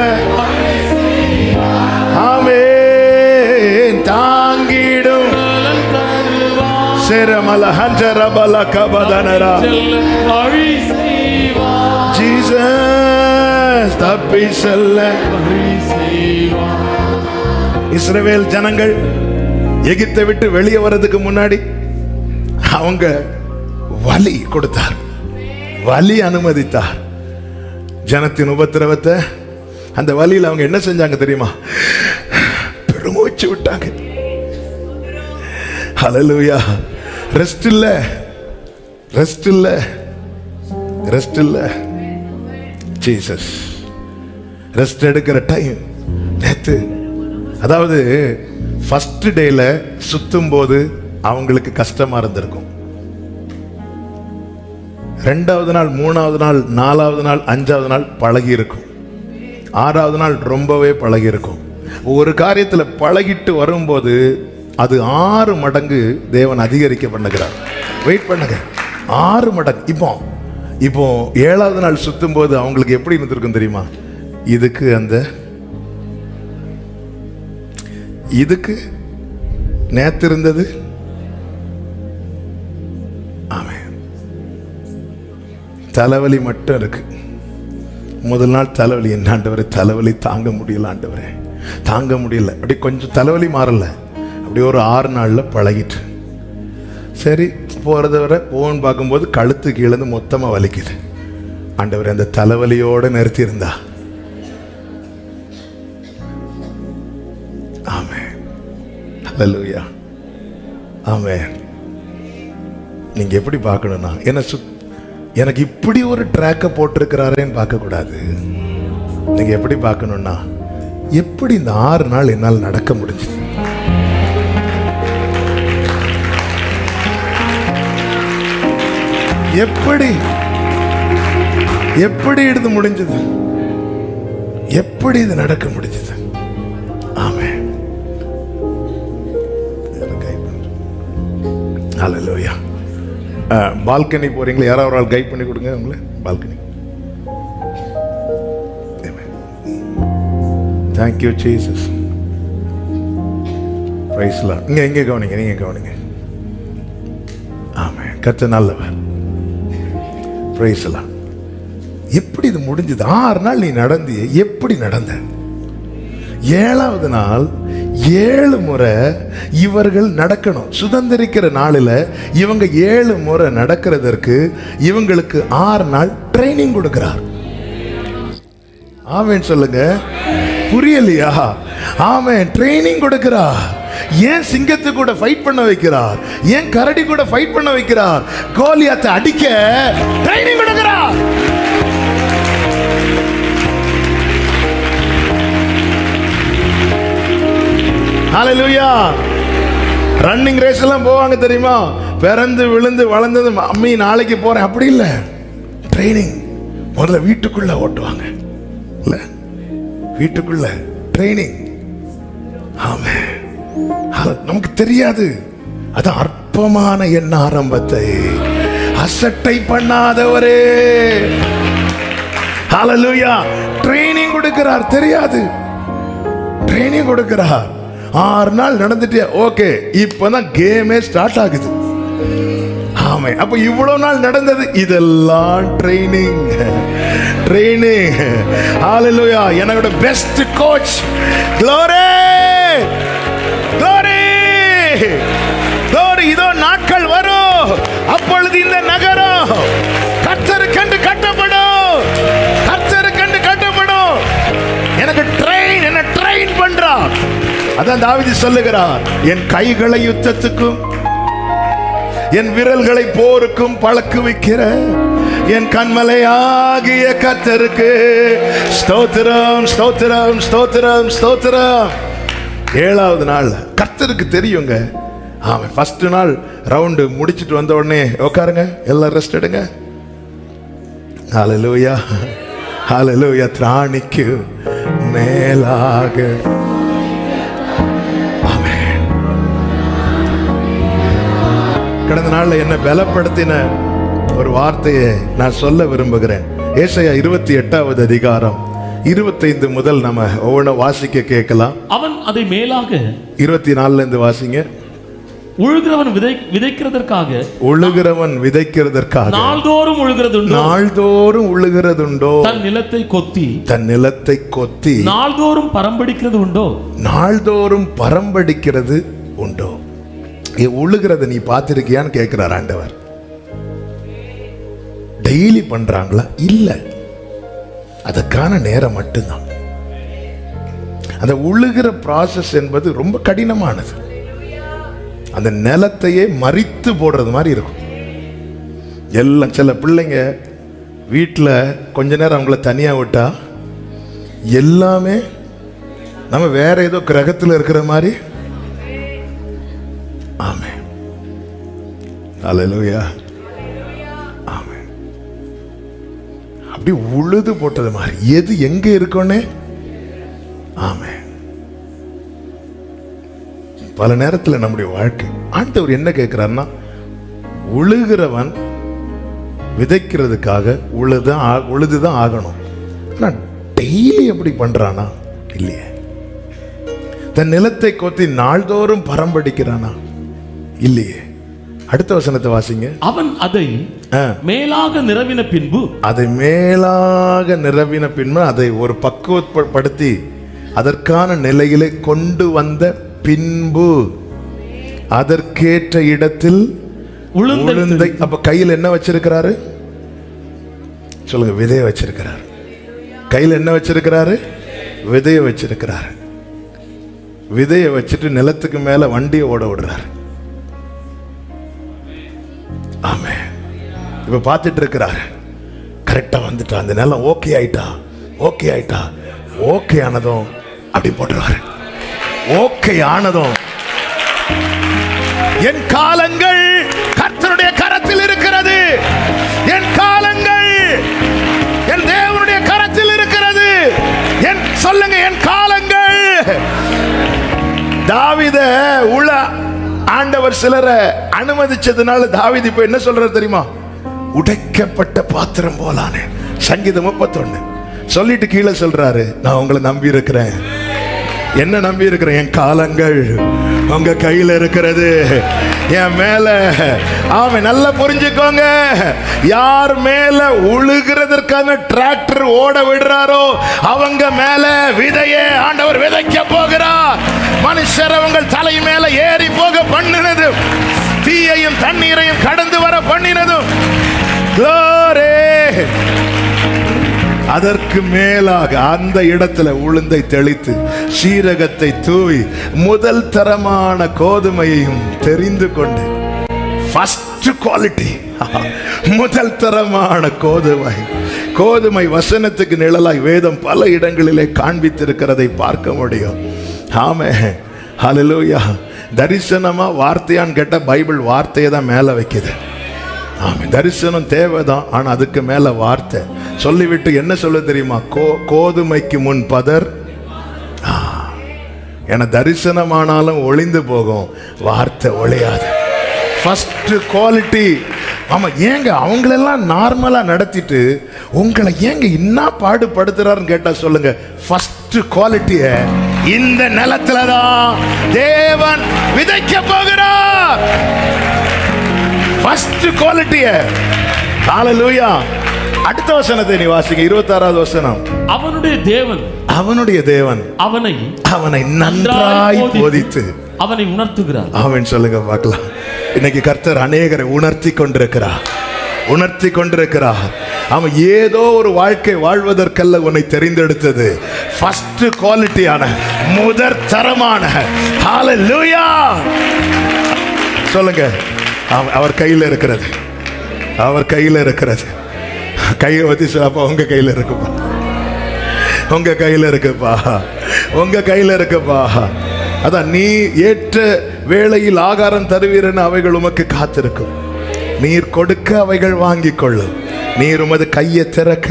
ஆமென். தாங்கிடும் சிரமல ஹஞ்சரபல கபதனரா ஜீசஸ். தப்பி செல்ல இஸ்ரவேல் ஜனங்கள் எகிப்தை விட்டு வெளியே வர்றதுக்கு முன்னாடி அவங்க வலி கொடுத்தார், வலி அனுமதித்தார். ஜனத்தின் உபத்திரவத்தை, அந்த வலியில் அவங்க என்ன செஞ்சாங்க தெரியுமா? பெருமூச்சு விட்டாங்க. ஹல்லேலூயா. ரெஸ்ட் இல்ல, ரெஸ்ட் இல்ல, ரெஸ்ட் இல்ல. ஜீசஸ் ரெஸ்ட் எடுக்கிற டைம் நேத்து. அதாவது ஃபர்ஸ்ட் டேல சுத்தும் போது அவங்களுக்கு கஷ்டமா இருந்திருக்கும். 2வது நாள், 3வது நாள், 4வது நாள், 5வது நாள் பழகி இருக்கும். 6வது நாள் ரொம்பவே பழகி இருக்கும். ஒரு காரியத்தில் பழகிட்டு வரும்போது அது 6 மடங்கு தேவன் அதிகரிக்க பண்ணுகிறார். வெயிட் பண்ணுங்க, 6 மடங்கு. இப்போ 7வது நாள் சுத்தும் போது அவங்களுக்கு எப்படி இருந்திருக்கும் தெரியுமா? இதுக்கு அந்த இதுக்கு நேத்து இருந்தது. ஆமென். தலைவலி மட்டும் இருக்கு. முதல் நாள் தலைவலி, என்ன ஆண்டவரே தலைவலி தாங்க முடியல, ஆண்டவரே தாங்க முடியல. அப்படி கொஞ்சம் தலைவலி மாறல, அப்படி ஒரு 6 நாளில் பழகிட்டு சரி போகிறத வர போன்னு பார்க்கும்போது கழுத்து கீழேந்து மொத்தமாக வலிக்குது. ஆண்டவரே அந்த தலைவலியோடு நிறுத்தியிருந்தா. ஆமென். ஹல்லேலூயா. ஆமென். நீங்க எப்படி பார்க்கணும்னா, எனக்கு இப்படி ஒரு ட்ராக்கை போட்டிருக்கிறாரேன்னு பார்க்கக்கூடாது. நீங்க எப்படி பார்க்கணும்னா, எப்படி இந்த 6 நாள் என்னால் நடக்க முடிஞ்சது, எப்படி இது முடிஞ்சது, எப்படி இது நடக்க முடிஞ்சது. ஆமென். ஹல்லேலூயா. பால்கனி போறீங்களா? யாராவது ஒரு ஆள் கைட் பண்ணி கொடுங்க உங்களை balcony. Thank you Jesus. Praise Lord. இங்க கவனிங்க. ஆமென். கர்த்தர் நல்லவர். Praise Lord. எப்படி இது முடிஞ்சது? 6 நாள் நீ நடந்தியே, எப்படி நடந்த? 7வது நாள் 7 முறை இவர்கள் நடக்கணும். சுதந்திரிக்கிற நாளில் இவங்க 7 முறை நடக்கிறதற்கு இவங்களுக்கு 6 நாள் ட்ரைனிங் கொடுக்கிறார். ஆமென் சொல்லுங்க. புரியலையா? ஆமென். ட்ரைனிங் கொடுக்கிறார். ஏன் சிங்கத்தை கூட ஃபைட் பண்ண வைக்கிறார்? ஏன் கரடி கூட ஃபைட் பண்ண வைக்கிறார்? கோலியாத்தை அடிக்க ட்ரைனிங் கொடுக்கிறார். ஹல்லேலூயா. ரன்னிங் ரேஸ் எல்லாம் போவாங்க தெரியுமா? பிறந்து விழுந்து வளர்ந்தது அம்மி நாளைக்கு போறேன் அப்படி இல்லை. ட்ரைனிங் முதல்ல வீட்டுக்குள்ள ஓட்டுவாங்க இல்ல, வீட்டுக்குள்ள ட்ரைனிங். ஆமென். நமக்கு தெரியாது. அது அற்பமான எண்ண ஆரம்பத்தை அசட்டை பண்ணாதவரே. ஹல்லேலூயா. ட்ரைனிங் கொடுக்கிறார். தெரியாது, ட்ரைனிங் கொடுக்கிறார். 6 நாள் நடந்துட்டே ஓகே, இப்பதான் கேமே ஸ்டார்ட் ஆகுது. ஆமென். அப்ப இவ்வளவு நாள் நடந்தது இதெல்லாம் ட்ரைனிங். ஹல்லேலூயா. என்னோட best coach. Glory glory glory. இதோ நாட்கள் வரும், அப்பொழுது இந்த நகரம் கர்த்தருக்கென்று கட்டப்படும். கர்த்தருக்கென்று கட்டப்படும். எனக்கு என்ன ட்ரெயின் பண்றார். அதான் தாவீது சொல்லுகிறார், என் கைகளை யுத்தத்துக்கும் என் விரல்களை போருக்கும் பழக்குவிக்கிற என் கண்மலையாகிய கர்த்தருக்கு ஸ்தோத்திரம் ஸ்தோத்திரம் ஸ்தோத்திரம் ஸ்தோத்திரம். 7வது நாள் கர்த்தருக்கு தெரியுங்க. ஆமாம். ஃபர்ஸ்ட் நாள் ரவுண்டு முடிச்சிட்டு வந்த உடனே உட்காருங்க, எல்லாம் ரெஸ்ட் எடுங்க. ஹல்லேலூயா. ஹல்லேலூயா. திராணிக்கு மேலாக. கடந்த நாள்ல என்ன பலப்படுத்தின ஒரு வார்த்தையை நான் சொல்ல விரும்புகிறேன். ஏசாயா 28வது அதிகாரம் 25 முதல் நம்ம ஒவ்வொன்றும் வாசிக்க கேட்கலாம். அவன் அதை மேலாக 24ல இருந்து வாசிங்க. உழுகிறவன் விதைக்கிறதற்காக நாள்தோறும் உழுகிறதுண்டோ, தன் நிலத்தை கொத்தி நாள்தோறும் பரம்படிக்கிறது உண்டோ. உழுகிறத நீ பார்த்திருக்கியான்னு கேட்கிறார் ஆண்டவர். டெய்லி பண்றாங்களா? இல்ல, அதுக்கான நேரம் மட்டும்தான். அந்த உழுகிற ப்ராசஸ் என்பது ரொம்ப கடினமானது. அந்த நிலத்தையே மறித்து போடுறது மாதிரி இருக்கும். எல்லாம் சில பிள்ளைங்க வீட்டில் கொஞ்ச நேரம் அவங்கள தனியாக விட்டா எல்லாமே நம்ம வேற ஏதோ கிரகத்தில் இருக்கிற மாதிரி. ஆமென். ஹல்லேலூயா. ஆமென். அப்படி உழுது போட்டது மாதிரி எது எங்க இருக்குன்னு. ஆமென். பல நேரத்தில் நம்முடைய வாழ்க்கை ஆண்டவர் என்ன கேட்கிறாருன்னா, உழுகிறவன் விதைக்கிறதுக்காக உழுதுதான் ஆகணும். ஆனா டெய்லி எப்படி பண்றானா? இல்லையே. தன் நிலத்தை கொத்தி நாள்தோறும் பரம்படிக்கிறானா? இல்லையே. அடுத்த வசனத்தை வாசிங்க. அவன் அதை மேலாக நிரவின பின்பு, அதை மேலாக நிரவின பின்பு அதை ஒரு பக்குவப்படுத்தி அதற்கான நிலையிலே கொண்டு வந்த பின்பு அதற்கேற்ற இடத்தில் உளுந்தை. அப்ப கையில் என்ன வச்சிருக்கிறாரு சொல்லுங்க? விதைய வச்சிருக்கிறாரு. கையில் என்ன வச்சிருக்கிறாரு? விதைய வச்சிருக்கிறாரு. விதைய வச்சுட்டு நிலத்துக்கு மேல வண்டியை ஓட விடுறாரு. ஆமே. இப்ப பார்த்துட்டு இருக்கிறாரு. கரெக்டா வந்துட்டா, அந்த நிலம் ஓகே ஆயிட்டா. ஓகே ஆனதும் அப்படி போட்டுருவாரு. ஓகே ஆனதும், என் காலங்கள் கர்த்தருடைய கரத்தில் இருக்கிறது, என் காலங்கள் என் தேவனுடைய கரத்தில் இருக்கிறது. சொல்லுங்க, என் காலங்கள். தாவீத உள்ள ஆண்டவர் சிலரை அனுமதிச்சதுனால தாவீது இப்ப என்ன சொல்றாரு தெரியுமா? உடைக்கப்பட்ட பாத்திரம் போலானே. சங்கீதம் 31 சொல்லிட்டு கீழே சொல்றாரு, நான் உங்களை நம்பி இருக்கிறேன். என்ன நம்பி இருக்கிறேன்? என் காலங்கள் உங்க கையில இருக்கிறது, என் மேல. ஆமென். நல்லா புரிஞ்சுக்கோங்க. யார் மேல உழுகிறதற்கான டிராக்டர் ஓட விடுறாரோ அவங்க மேல விதையே ஆண்டவர் விதைக்க போகிறார். மனுஷர் உங்கள் தலை மேல ஏறி போக பண்ணினது, தீயையும் தண்ணீரையும் கடந்து வர பண்ணினதும் அதற்கு மேலாக அந்த இடத்துல உளுந்தை தெளித்து சீரகத்தை தூவி முதல் தரமான கோதுமையையும் தெரிந்து கொண்டு, ஃபர்ஸ்ட் குவாலிட்டி, முதல் தரமான கோதுமை வசனத்துக்கு நிழலாய் வேதம் பல இடங்களிலே காண்பித்திருக்கிறதை பார்க்க முடியும். ஆமே. ஹல்லேலூயா. தரிசனமா வார்த்தையான்னு கேட்ட பைபிள் வார்த்தையை தான் மேல வைக்குது. ஆமே. தரிசனம் தேவைதான், ஆனா அதுக்கு மேல வார்த்தை சொல்லிவிட்டு என்ன சொல்ல தெரியுமா? கோதுமைக்கு முன் பதர். என தரிசனமானாலும் ஒளிந்து போகும், வார்த்தை ஒளியாது. First quality. ஆமா. ஏங்க அவங்களெல்லாம் நார்மலா நடத்திட்டு உங்களை ஏங்க என்ன பாடுபடுத்துறாருன்னு கேட்டா சொல்லுங்க, ஃபர்ஸ்ட் குவாலிட்டிய இந்த நிலத்துலதான் தேவன் விதைக்க போகிறார். ஃபர்ஸ்ட் குவாலிட்டிய. ஹல்லேலூயா. அடுத்த வசனத்தை நீ வாசிங்க. 26வது வசனம். அவனுடைய தேவன் அவனை நன்றாய் போதித்து அவனை உணர்த்துகிறார். ஆமென் சொல்லுங்க பார்க்கலாம். இன்னைக்கு கர்த்தர் அநேகரை உணர்த்தி கொண்டிருக்கிறார். அவன் ஏதோ ஒரு வாழ்க்கை வாழ்வதற்கல்ல உன்னை தெரிந்தெடுத்தது. ஃபர்ஸ்ட் குவாலிட்டியான முதற் தரமான. ஹல்லேலூயா. சொல்லுங்க, அவர் கையில் இருக்கிறது. கையை வச்சு அப்ப உங்க கையில் இருக்குப்பா. அதான் நீ ஏற்ற வேளையில் ஆகாரம் தருவீரன்னு அவைகள் உமக்கு காத்திருக்கும். நீர் கொடுக்க அவைகள் வாங்கிக் கொள்ளும். நீர் உமது கையை திறக்க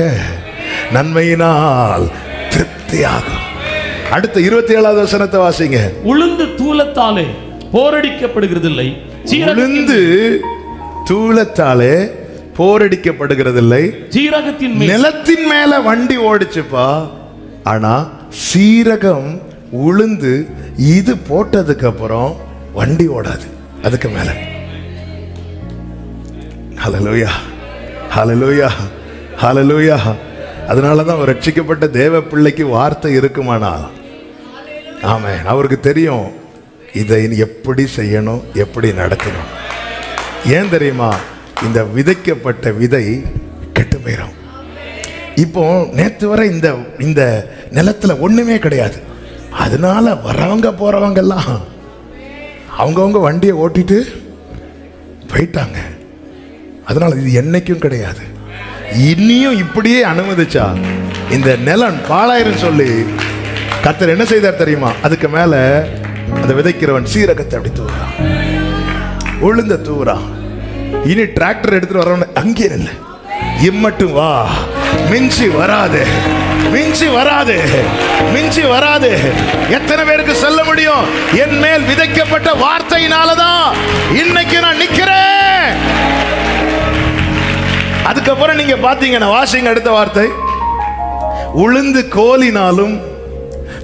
நன்மையினால் திருப்தியாகும். அடுத்த 27வது வசனத்தை வாசிங்க. உளுந்து தூலத்தாலே போரடிக்கப்படுகிறதில்லை, சீரகத்தின் நிலத்தின் மேல வண்டி ஓடிச்சுப்பா. ஆனா சீரகம் உளுந்து இது போட்டதுக்கு அப்புறம் வண்டி ஓடாது, அதுக்கு மேல. ஹல்லேலூயா, ஹல்லேலூயா, ஹல்லேலூயா. அதனாலதான் ஒரு ரட்சிக்கப்பட்ட தேவ பிள்ளைக்கு வார்த்தை இருக்குமானா, ஆமென், அவருக்கு தெரியும் இதை எப்படி செய்யணும், எப்படி நடக்கணும். ஏன் தெரியுமா? இந்த விதைக்கப்பட்ட விதை கெட்டு போயிடும். இப்போ நேற்று வரை இந்த நிலத்துல ஒண்ணுமே கிடையாது. அதனால வரவங்க போறவங்க எல்லாம் அவங்கவுங்க வண்டியை ஓட்டிட்டு போயிட்டாங்க. அதனால இது என்னைக்கும் கிடையாது. இன்னியும் இப்படியே அனுமதிச்சா இந்த நிலம் பாழாயிரம் சொல்லி கர்த்தர் என்ன செய்தார் தெரியுமா? அதுக்கு மேல அந்த விதைக்கிறவன் சீரகத்தை அப்படி தூவுறான், உளுந்த தூவுறான். இனி டிராக்டர் எடுத்துட்டு வரவன் அங்கே இல்லை, இம்மட்டும் வா, மிஞ்சி வராது, மிஞ்சி வராது, மிஞ்சி வராது. எத்தனை பேருக்கு சொல்ல முடியும்? என் மேல் விதைக்கப்பட்ட வார்த்தையினாலதான் இன்னைக்கு நான் நிக்கிறேன். அதுக்கப்புறம் நீங்க பாத்தீங்கன்னா வாசிங்க அடுத்த வார்த்தை. உளுந்து கோலினாலும்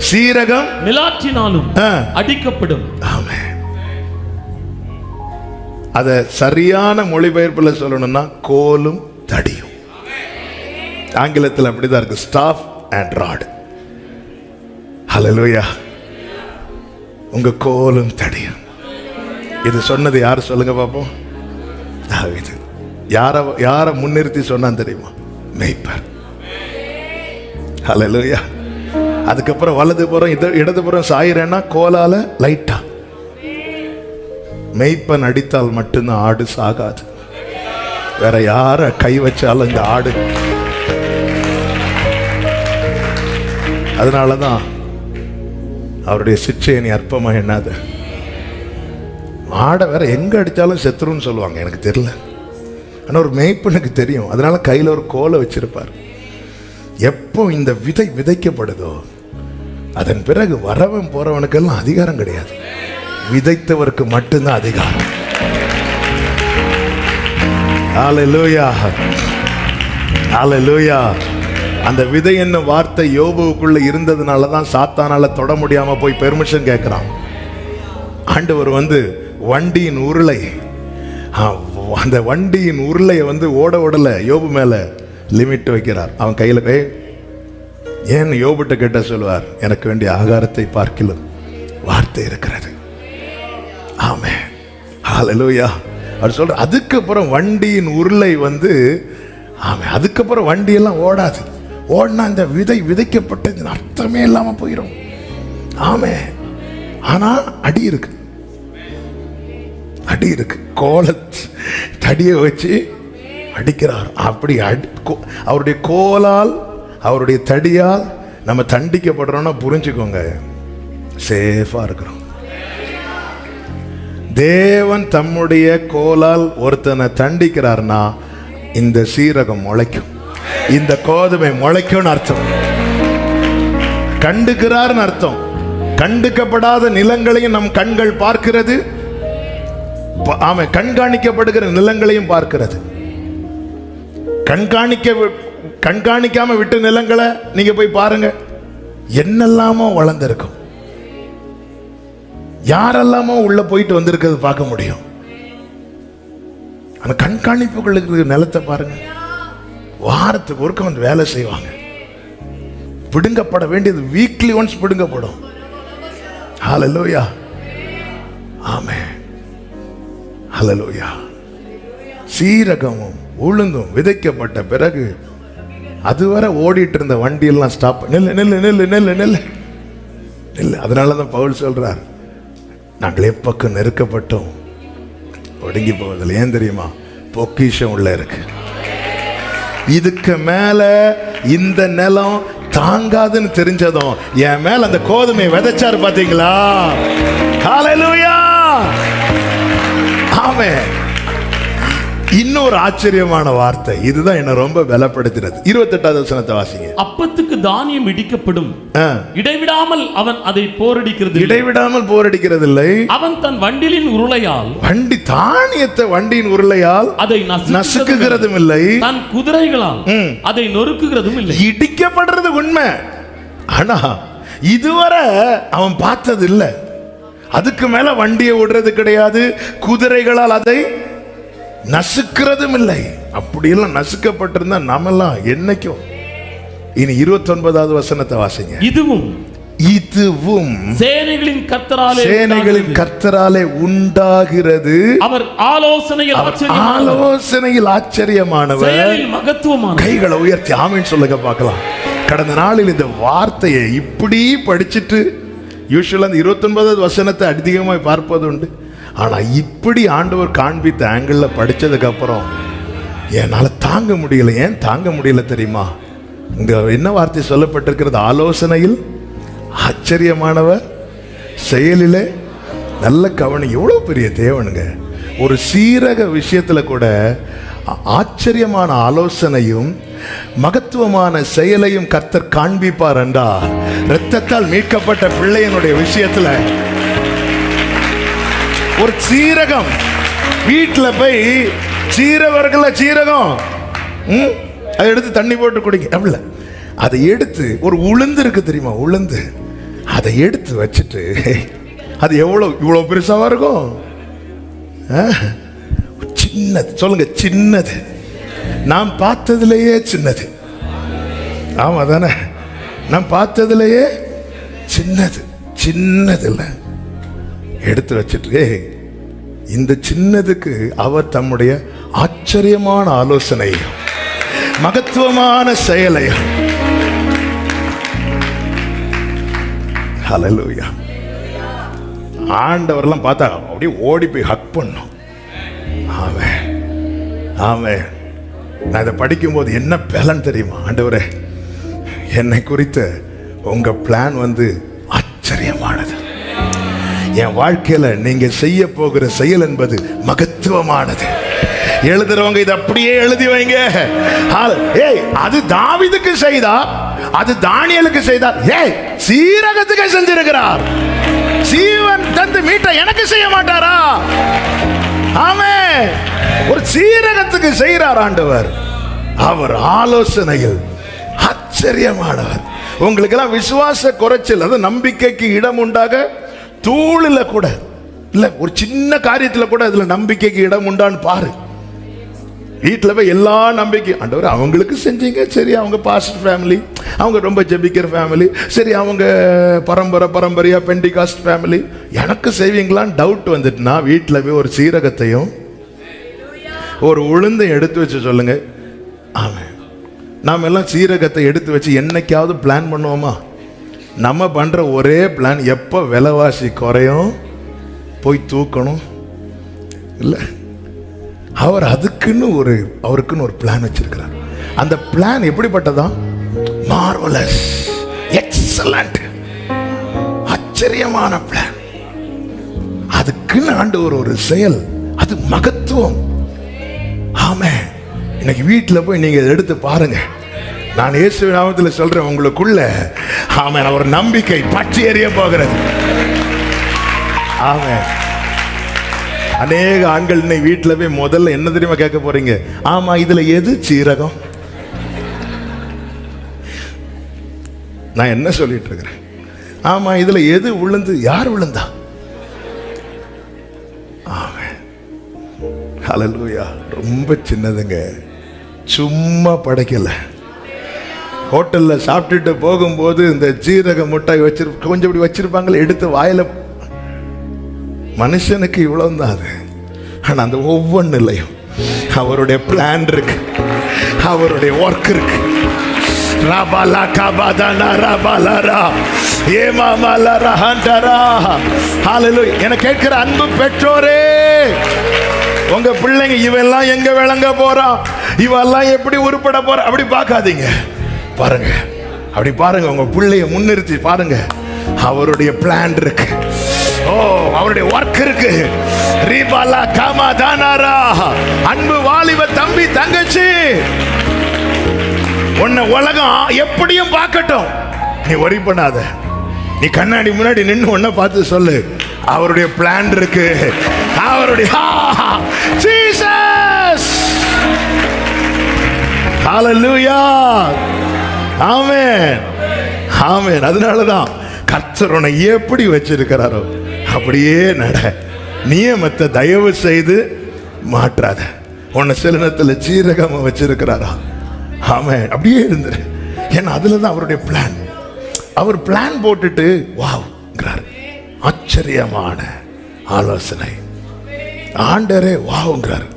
சீரகம் மிலாற்றினாலும் அடிக்கப்படும். ஆமென். அத சரியான மொழிபெயர்ப்புல சொல்லணும்னா கோலும் தடியும். ஆங்கிலத்தில் அப்படிதான் இருக்கு, ஸ்டாஃப் அண்ட் ராட். ஹல்லேலூயா. உங்க கோலும் தடியும். இது சொன்னது யாரு சொல்லுங்க பாப்போம்? தாவீது. யார முன்னிறுத்தி சொன்னான் தெரியுமா? மேய்ப்பர். ஹல்லேலூயா. அதுக்கப்புறம் வலதுபுறம் இடதுபுறம் சாயிரேன்னா கோலால லைட்டா. மெய்ப்பன் அடித்தால் மட்டும்தான் ஆடு சாகாது. வேற யார கை வச்சாலும் இந்த ஆடு. அதனாலதான் அவருடைய சிக்ஷையை நீ அற்பமா எண்ணாத. ஆடை வேற எங்க அடிச்சாலும் செத்துருன்னு சொல்லுவாங்க, எனக்கு தெரியல. ஆனா ஒரு மெய்ப்பனுக்கு தெரியும். அதனால கையில ஒரு கோலை வச்சிருப்பார். எப்போ இந்த விதை விதைக்கப்படுதோ அதன் பிறகு வரவன் போறவனுக்கெல்லாம் அதிகாரம் கிடையாது, விதைத்தவருக்கு மட்டும்தான் அதிகாரம். ஹல்லேலூயா, ஹல்லேலூயா. அந்த விதை என்னும் வார்த்தை யோபுவுக்குள்ள இருந்ததுனால தான் சாத்தானால தொட முடியாம போய் பெர்மிஷன் கேட்கிறான். ஆண்டவர் வண்டியின் உருளை, அந்த வண்டியின் உருளையை ஓடல யோபு மேல லிமிட் வைக்கிறார். அவன் கையில ஏன் யோபுட்ட கேட்ட சொல்லுவார், எனக்கு வேண்டிய ஆகாரத்தை பார்க்கிலும் வார்த்தை இருக்கிறது. ஆமென், ஹல்லேலூயா. அவர் சொல்ற அதுக்கப்புறம் வண்டியின் உருளை ஆமென். அதுக்கப்புறம் வண்டி எல்லாம் ஓடாது. ஓடினா இந்த விதை விதைக்கப்பட்டது அர்த்தமே இல்லாம போயிடும். ஆமென். ஆனா அடி இருக்கு, அடி இருக்கு. கோல தடியை வச்சு அடிக்கிறார். அப்படி அவருடைய கோலால் அவருடைய தடியால் நம்ம தண்டிக்கப்படுறோம்னா புரிஞ்சுக்கோங்க, சேஃபா இருக்கிறோம். தேவன் தம்முடைய கோலால் ஒருத்தனை தண்டிக்கிறார்னா இந்த சீரகம் முளைக்கும், இந்த கோதுமை முளைக்கும்னு அர்த்தம். கண்டுக்கிறார்னு அர்த்தம். கண்டுக்கப்படாத நிலங்களையும் நம் கண்கள் பார்க்கிறது. ஆமா, கண்காணிக்கப்படுகிற நிலங்களையும் பார்க்கிறது. கண்காணிக்காம விட்டு நிலங்களை நீங்க போய் பாருங்க, என்னெல்லாமோ வளர்ந்திருக்கும். யாரெல்லாமோ உள்ள போயிட்டு வந்திருக்கிறது பார்க்க முடியும். அந்த கண்காணிப்புகளுக்கு நிலத்தை பாருங்க, வாரத்துக்கு ஒருக்க வேலை செய்வாங்க. பிடுங்கப்பட வேண்டியது வீக்லி ஒன்ஸ் பிடுங்கப்படும். ஹல்லேலூயா, ஆமென், ஹல்லேலூயா. சீரகமும் உளுந்தும் விதைக்கப்பட்ட பிறகு அதுவரை ஓடிட்டு இருந்த வண்டியெல்லாம் ஸ்டாப். நெல்லு நெல்லு நெல்லு நெல்லு நெல்லு நெல்லு. அதனாலதான் பவுல் சொல்றார், நாங்கள் எப்பக்கம் நெருக்கப்பட்டோம் ஒடுங்கி போவதில்லை. ஏன் தெரியுமா? பொக்கிஷம் உள்ள இருக்கு. இதுக்கு மேல இந்த நிலம் தாங்காதுன்னு தெரிஞ்சதும் என் மேல அந்த கோதுமை விதைச்சாரு. பாத்தீங்களா? ஹல்லேலூயா, ஆமென். இன்னொரு ஆச்சரியமான வார்த்தை, இதுதான் என்ன ரொம்ப பலப்படுத்தினது. 28வது வசனத்தை வாசிங்க. அப்பத்துக்கு தானியம் இடிக்கப்படும், இடைவிடாமல் அவன் அதை போரடிக்கிறது. இடைவிடாமல் போரடிக்கிறது இல்லை. அவன் தன் வண்டியின் உருளையால் தானியத்தை வண்டியின் உருளையால் அதை நசுக்குகிறதும் இல்லை. தன் குதிரைகளால் அதை நொறுக்குகிறதும் இல்லை. இடிக்கப்படுறது உண்மை, ஆனா இதுவரை அவன் பார்த்தது இல்லை. அதுக்கு மேல வண்டியை விடுறது கிடையாது, குதிரைகளால் அதை நசுக்கிறதும் இல்லை. அப்படியெல்லாம் நசுக்கப்பட்டிருந்தா நாமெல்லாம் என்னைக்கும். இனி 29வது வசனத்தை வாசிங்க. இதுவும் சேனைகளின் கர்த்தராலே உண்டாகிறது. அவர் ஆலோசனையில் ஆச்சரியமானவர், மகத்துவமான. கைகளை உயர்த்தி ஆமென் சொல்லுங்க பார்க்கலாம். கடந்த நாளில் இந்த வார்த்தையை இப்படி படிச்சுட்டு யூசுவலா 29வது வசனத்தை அதிகமாக பார்ப்பது உண்டு. ஆனா இப்படி ஆண்டவர் காண்பித்த ஆங்கிள் படிச்சதுக்கு அப்புறம் என்னால தாங்க முடியல. ஏன் தாங்க முடியல தெரியுமா? இங்க என்ன வார்த்தை சொல்லப்பட்டிருக்கிறது? ஆலோசனையில் ஆச்சரியமானவர், செயலிலே நல்ல கவனம். எவ்வளவு பெரிய தேவனுங்க! ஒரு சீரக விஷயத்துல கூட ஆச்சரியமான ஆலோசனையும் மகத்துவமான செயலையும் கர்த்தர் காண்பிப்பார் என்றா, இரத்தத்தால் மீட்கப்பட்ட பிள்ளையனுடைய விஷயத்துல ஒரு சீரகம் வீட்டுல போய் சீரகம் அதை எடுத்து தண்ணி போட்டு குடிங்க. அதை எடுத்து ஒரு உளுந்து இருக்கு தெரியுமா? உளுந்து அதை எடுத்து வச்சுட்டு அது இவ்வளவு பெருசாவா இருக்கும்? சின்னது. சொல்லுங்க, சின்னது. நாம் பார்த்ததுலேயே சின்னது. ஆமா தானே? நாம் பார்த்ததுலேயே சின்னது. சின்னது இல்லை, எடுத்து வச்சுட்டு இந்த சின்னதுக்கு அவர் தம்முடைய ஆச்சரியமான ஆலோசனையும் மகத்துவமான செயலையும், ஹல்லேலூயா, ஆண்டவர்லாம் பார்த்தா அப்படியே ஓடி போய் ஹக் பண்ணும். ஆமென், ஆமென். நான் இதை படிக்கும்போது என்ன பலன் தெரியுமா? ஆண்டவரே, என்னை குறித்த உங்க பிளான் ஆச்சரியமானது. என் வாழ்க்கையில நீங்க செய்ய போகிற செயல் என்பது மகத்துவமானது. எழுதுறவங்க இதை அப்படியே எழுதி வைங்க. அது தாவீதுக்கு செய்தார், அது தானியேலுக்கு செய்தார். சீரகத்துக்கு செஞ்சிருக்கிறார். சீவன் தந்து மீட்ட எனக்கு செய்ய மாட்டாரா? ஆமென். ஒரு சீரகத்துக்கு செய்கிறார் ஆண்டவர். அவர் ஆலோசனையில் ஆச்சரியமானவர். உங்களுக்கெல்லாம் விசுவாச குறைச்சல், அது நம்பிக்கைக்கு இடம் உண்டாக தூளில கூட இல்ல, ஒரு சின்ன காரியத்துல கூட அதுல நம்பிக்கைக்கு இடம் உண்டான்னு பாரு. வீட்டுல போய் எல்லா நம்பிக்கையும் ஆண்டவர் அவங்களுக்கு செஞ்சீங்க, சரி அவங்க பாஸ்டர் ஃபேமிலி, அவங்க ரொம்ப ஜெபிக்கிற ஃபேமிலி, சரி அவங்க பரம்பரையா பெண்டிகாஸ்ட் ஃபேமிலி, எனக்கு செய்வீங்களான்னு டவுட் வந்துட்டுனா வீட்டுல போய் ஒரு சீரகத்தையும் ஒரு உளுந்தையும் எடுத்து வச்சு சொல்லுங்க. ஆமென். நாம் எல்லாம் சீரகத்தை எடுத்து வச்சு என்னைக்காவது பிளான் பண்ணுவோமா? நம்ம பண்ற ஒரே பிளான், எப்போ விலைவாசி குறையும் போய் தூக்கணும் இல்லை. அவர் அதுக்குன்னு அவருக்குன்னு ஒரு பிளான் வச்சிருக்கிறார். அந்த பிளான் எப்படிப்பட்டதா? மார்வலஸ், எக்ஸலண்ட், ஆச்சரியமான பிளான். அதுக்குன்னு ஆண்டவர் ஒரு செயல், அது மகத்துவம். ஆமென். இன்னைக்கு வீட்டில் போய் நீங்க எடுத்து பாருங்க. நான் இயேசு நாமத்தில் சொல்றேன், உங்களுக்குள்ள ஆமென் ஒரு நம்பிக்கை பற்றி எறிய போகிறது. ஆமென். அநேக ஆண்கள் இன்னைக்கு வீட்டில் போய் முதல்ல என்ன தெரியுமா கேட்க போறீங்க? ஆமா, இதுல எது சீரகம்? நான் என்ன சொல்லிட்டு இருக்கிறேன்? ஆமா, இதுல எது உளுந்து? யார் விழுந்தா? ஆமென், ஹல்லேலூயா. ரொம்ப சின்னதுங்க, சும்மா படைக்கல. ஹோட்டல்ல சாப்பிட்டுட்டு போகும்போது இந்த ஜீரக முட்டாய் கொஞ்சம் இப்படி வச்சிருப்பாங்களே, எடுத்து வாயில. மனுஷனுக்கு இவ்வளவு தான் அது. ஆனா அந்த ஒவ்வொன்றுலையும் அவருடைய பிளான் இருக்கு, அவருடைய ஒர்க் இருக்கு. ரபாலா கபாதானா ரபாலரா ஏமாமலரா ஹண்டரா. ஹல்லேலூயா. என கேட்கிற அன்பு பெற்றோரே, உங்க பிள்ளைங்க இவெல்லாம் எங்க விளங்க போறா, இவெல்லாம் எப்படி உருப்பட போற அப்படி பார்க்காதீங்க. பாருங்க, அப்படி பாருங்க, உங்க பிள்ளைய முன்னிறுத்தி பாருங்க. அவருடைய பிளான் இருக்கு, அவருடைய ஒர்க் இருக்கு. ரீபாலா காமாதானாரா. அன்பு வாலிப தம்பி தங்கச்சி, உன்னை உலகம் எப்படியும் பார்க்கட்டும், நீ worry பண்ணாத. நீ கண்ணாடி முன்னாடி நின்று உன்னை பார்த்து சொல்லு, அவருடைய பிளான் இருக்கு. அவருடைய ஜீசஸ். ஹல்லேலூயா. ஆமென், ஆமென். அதனாலதான் கர்த்தர் உன்னை எப்படி வச்சிருக்கிறாரோ அப்படியே நட. நியமத்தை தயவு செய்து மாற்றாத. உன்னை சிலனத்துல சீரகமா வச்சிருக்கிறாரா? ஆமென், அப்படியே இருந்துரு. ஏன்னா அதுலதான் அவருடைய பிளான். அவர் பிளான் போட்டுட்டு வாவ்ங்கிறார். ஆச்சரியமான ஆலோசனை. ஆண்டரே வாவ்ங்கிறார்.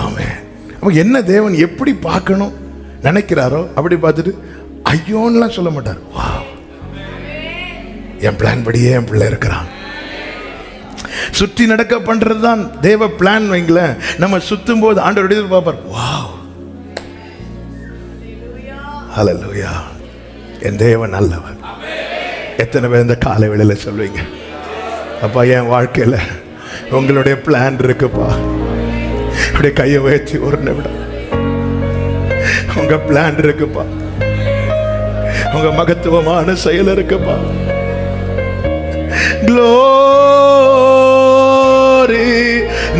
ஆமென். அப்ப என்ன தேவன் எப்படி பார்க்கணும் நினைக்கிறாரோ அப்படி பார்த்துட்டு ஐயோன்னுலாம் சொல்ல மாட்டார். வாவ், என் பிளான் படியே என் பிள்ளை இருக்கிறான். சுற்றி நடக்க பண்றதுதான் தேவ பிளான் வைங்களேன். நம்ம சுத்தும் போது ஆண்டவர் எதிர்பார்ப்பார். வாவ், ஹல்லேலூயா. என் தேவன் நல்லவர். எத்தனை பேர் இந்த காலை வேளையில சொல்வீங்க, அப்பா என் வாழ்க்கையில உங்களுடைய பிளான் இருக்குப்பா? அப்படியே கையை வச்சு ஒரு நிமிடம், உங்க பிளான் இருக்குப்பா, உங்க மகத்துவமான செயல் இருக்குப்பா. க்ளோரி,